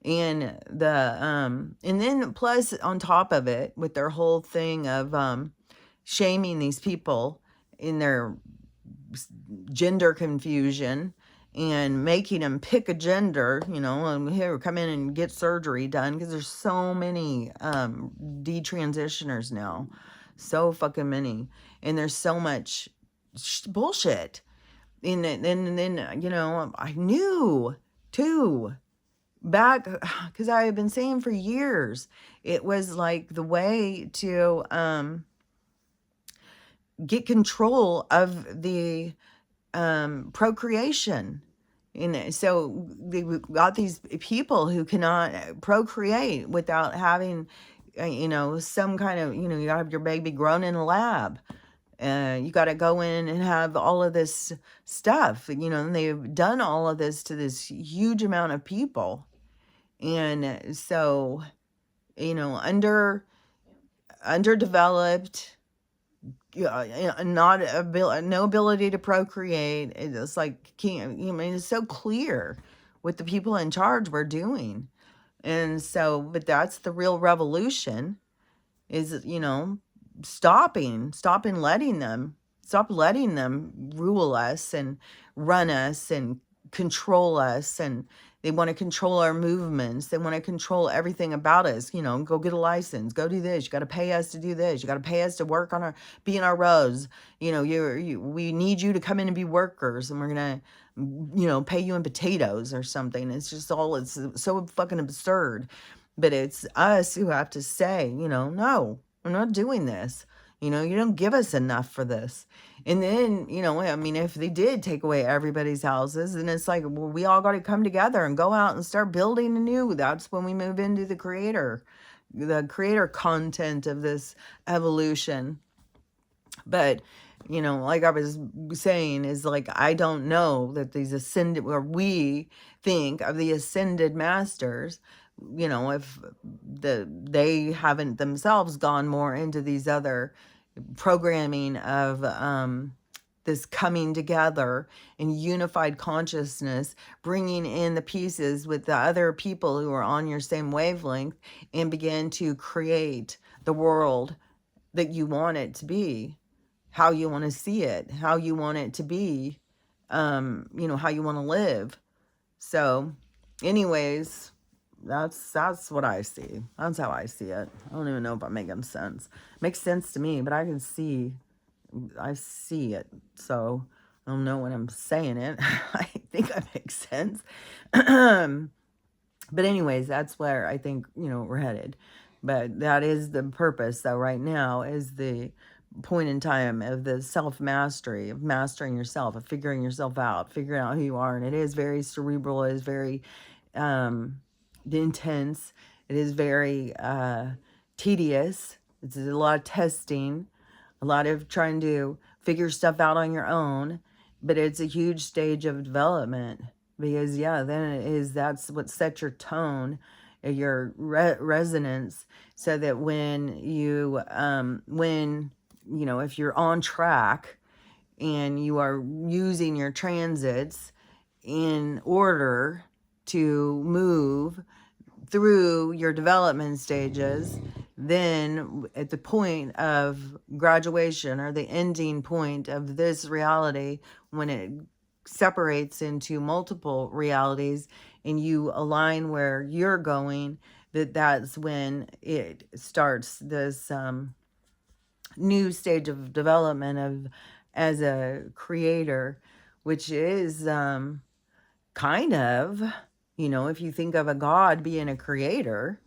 A: And then plus on top of it, with their whole thing of shaming these people in their gender confusion and making them pick a gender, and here, come in and get surgery done, because there's so many detransitioners now, so fucking many, and there's so much bullshit. And then I knew too, back, because I have been saying for years, it was like the way to get control of the procreation. And so they got these people who cannot procreate without having, some kind of, you gotta have your baby grown in a lab. You got to go in and have all of this stuff, and they've done all of this to this huge amount of people. And so, underdeveloped, no ability to procreate. It's like, it's so clear what the people in charge were doing. And so, but that's the real revolution, is, stop letting them rule us and run us and control us. And they want to control our movements. They want to control everything about us. Go get a license, go do this. You got to pay us to do this. You got to pay us to work on be in our rows. We need you to come in and be workers, and we're going to, pay you in potatoes or something. It's so fucking absurd. But it's us who have to say, no, I'm not doing this. You don't give us enough for this. And then, if they did take away everybody's houses, then it's like, well, we all got to come together and go out and start building anew. That's when we move into the creator content of this evolution. But, like I was saying, is like, I don't know that these ascended, or we think of the ascended masters, if they haven't themselves gone more into these other programming of this coming together in unified consciousness, bringing in the pieces with the other people who are on your same wavelength, and begin to create the world that you want it to be, how you want to see it, how you want it to be, how you want to live. So anyways, that's what I see. That's how I see it. I don't even know if I'm making sense. It makes sense to me, but I see it. So I don't know when I'm saying it. I think I make sense. But anyways, that's where I think, we're headed. But that is the purpose, though, right now, is the point in time of the self-mastery, of mastering yourself, of figuring yourself out, figuring out who you are. And it is very cerebral. It is very intense. It is very tedious. It's a lot of testing, a lot of trying to figure stuff out on your own. But it's a huge stage of development, because that's what sets your tone, your resonance, so that when you if you're on track and you are using your transits in order to move through your development stages, then at the point of graduation, or the ending point of this reality, when it separates into multiple realities and you align where you're going, that's when it starts this new stage of development as a creator, which is kind of, if you think of a god being a creator,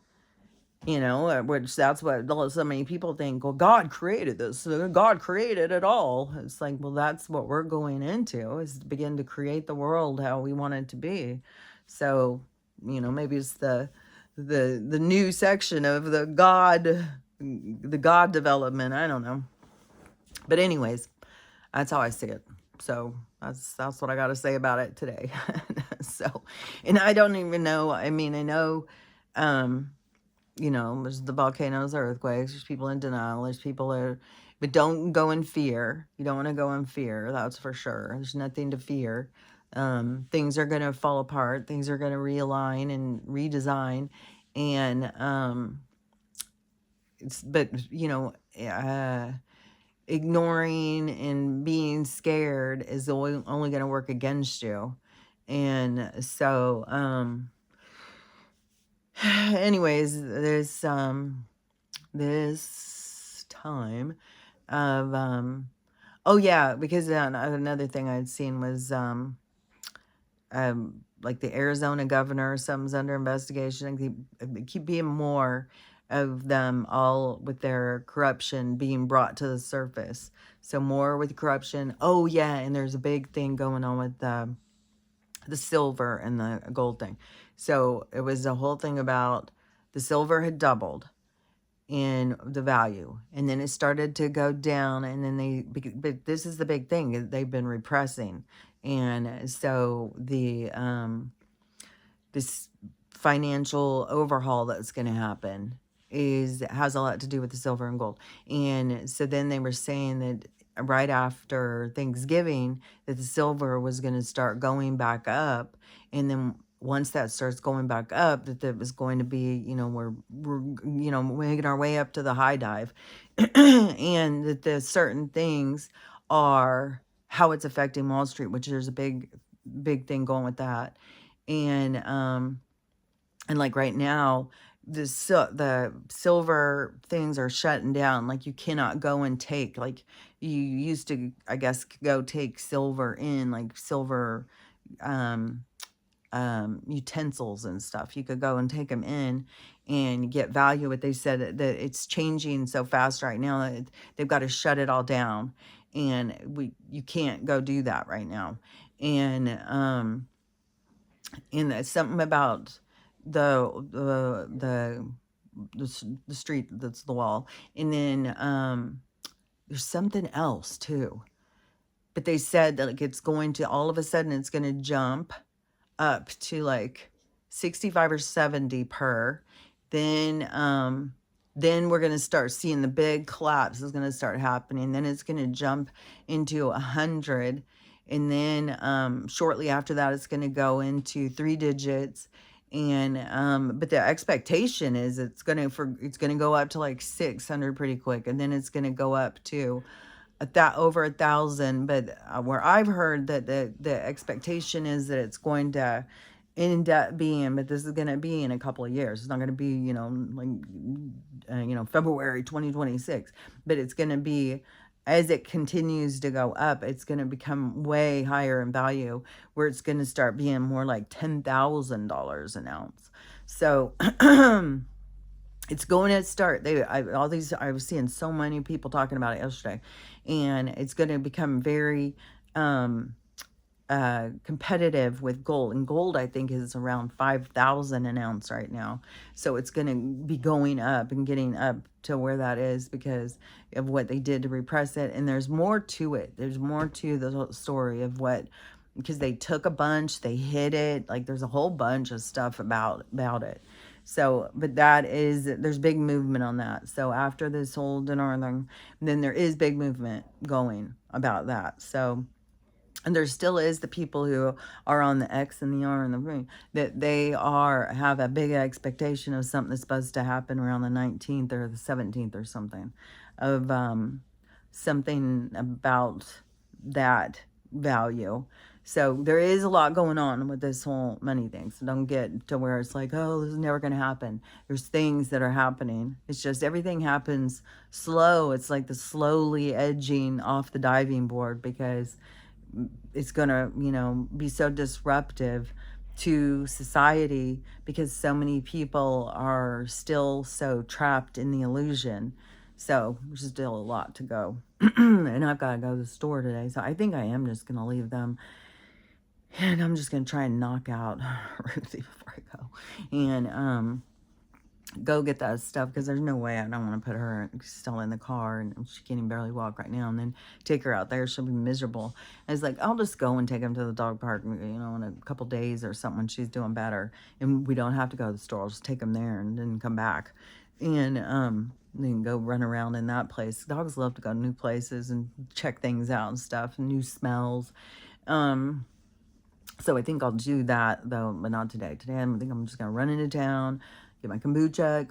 A: which that's what so many people think, well, God created this, God created it all. It's like, well, that's what we're going into, is to begin to create the world how we want it to be. So, maybe it's the new section of the God development. I don't know. But anyways, that's how I see it. So that's what I got to say about it today. So, and I don't even know. I mean, I know there's the volcanoes, earthquakes, there's people in denial, there's people that, but don't go in fear. You don't want to go in fear, that's for sure. There's nothing to fear. Things are going to fall apart, things are going to realign and redesign, and but ignoring and being scared is only going to work against you. And so, anyways, this time of, oh yeah, because another thing I'd seen was, like the Arizona governor, something's under investigation. Keep being more of them all with their corruption being brought to the surface. So more with corruption. Oh yeah, and there's a big thing going on with the silver and the gold thing. So it was a whole thing about the silver had doubled in the value, and then it started to go down, and then but this is the big thing, they've been repressing. And so this financial overhaul that's going to happen has a lot to do with the silver and gold. And so then they were saying that right after Thanksgiving that the silver was going to start going back up, and then once that starts going back up, that was going to be, we're making our way up to the high dive, and that the certain things are how it's affecting Wall Street, which there's a big thing going with that. And like right now, the silver things are shutting down. Like you cannot go and take, like you used to, I guess, go take silver in, like silver utensils and stuff. You could go and take them in and get value. But they said that it's changing so fast right now that they've got to shut it all down, and you can't go do that right now. And something about the street that's the wall, and then there's something else too. But they said that like it's going to all of a sudden it's going to jump up to like 65 or 70 per. Then we're going to start seeing the big collapse is going to start happening. Then it's going to jump into 100. And then shortly after that, it's going to go into 3 digits. And but the expectation is it's going to go up to like 600 pretty quick. And then it's going to go up to over 1,000. But where I've heard that the expectation is that it's going to end up being, but this is going to be in a couple of years. It's not going to be, February 2026, but it's going to be, as it continues to go up, it's going to become way higher in value, where it's going to start being more like $10,000 an ounce. So it's going to start. I was seeing so many people talking about it yesterday, and it's going to become very competitive with gold. And gold, I think, is around 5,000 an ounce right now. So it's going to be going up and getting up to where that is because of what they did to repress it. And there's more to it. There's more to the story of because they took a bunch, they hid it. Like there's a whole bunch of stuff about it. So, but there's big movement on that. So after this whole dinar thing, then there is big movement going about that. So, and there still is the people who are on the X and the R and the ring, that they have a big expectation of something that's supposed to happen around the 19th or the 17th or something, of something about that value. So there is a lot going on with this whole money thing. So don't get to where it's like, oh, this is never going to happen. There's things that are happening. It's just everything happens slow. It's like the slowly edging off the diving board, because it's going to, be so disruptive to society, because so many people are still so trapped in the illusion. So there's still a lot to go. And I've got to go to the store today. So I think I am just going to leave them. And I'm just going to try and knock out Ruthie before I go. And go get that stuff because there's no way I don't want to put her still in the car and she can't even barely walk right now and then take her out there. She'll be miserable. And it's like, I'll just go and take him to the dog park, you know, in a couple days or something when she's doing better. And we don't have to go to the store. I'll just take him there and then come back. And then go run around in that place. Dogs love to go to new places and check things out and stuff, and new smells. So I think I'll do that though, but not today. Today I think I'm just gonna run into town, get my kombucha at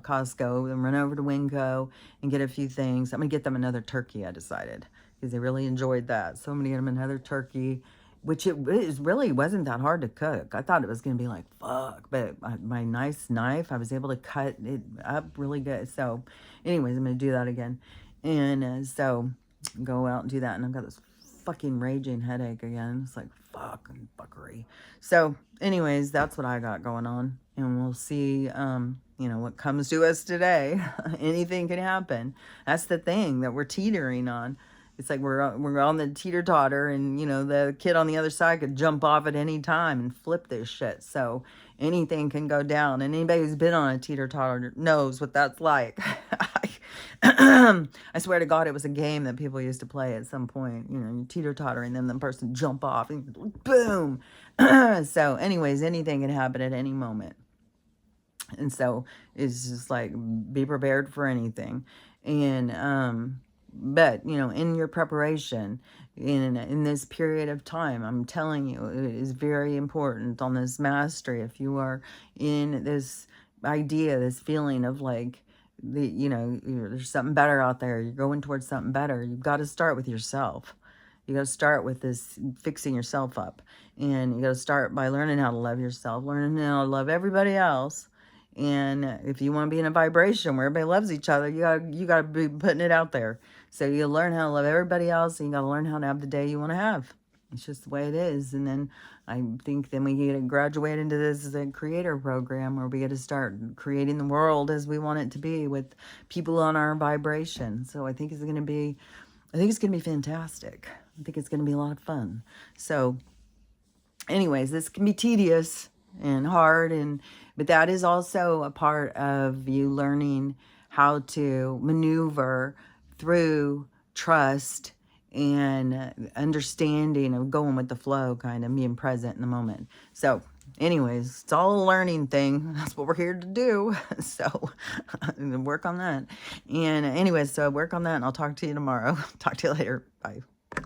A: Costco, then run over to Winco and get a few things. I'm gonna get them another turkey, I decided, because they really enjoyed that. So I'm gonna get them another turkey, which it really wasn't that hard to cook. I thought it was gonna be like, fuck, but my nice knife, I was able to cut it up really good. So anyways, I'm gonna do that again. And so go out and do that. And I've got this fucking raging headache again. It's like, fucking fuckery. So anyways, that's what I got going on. And we'll see, you know, what comes to us today. Anything can happen. That's the thing that we're teetering on. It's like we're on the teeter-totter, and, you know, the kid on the other side could jump off at any time and flip this shit. So anything can go down. And anybody who's been on a teeter-totter knows what that's like. I swear to God, it was a game that people used to play at some point. You know, you teeter-totter, and then the person jump off, and boom. So anyways, anything can happen at any moment. And so it's just like, be prepared for anything. And but, you know, in your preparation, in this period of time, I'm telling you, it is very important on this mastery. If you are in this idea, this feeling of like, you know, there's something better out there, you're going towards something better, you've got to start with yourself. You got to start with this fixing yourself up. And you got to start by learning how to love yourself, learning how to love everybody else. And if you want to be in a vibration where everybody loves each other, you got to be putting it out there. So you learn how to love everybody else, and you got to learn how to have the day you want to have. It's just the way it is. And then I think then we get to graduate into this as a creator program where we get to start creating the world as we want it to be with people on our vibration. So I think it's going to be fantastic. I think it's going to be a lot of fun. So anyways, this can be tedious and hard, but that is also a part of you learning how to maneuver through trust and understanding of going with the flow, kind of being present in the moment. So anyways, it's all a learning thing. That's what we're here to do. So work on that. And anyways, so work on that, and I'll talk to you tomorrow. Talk to you later. Bye.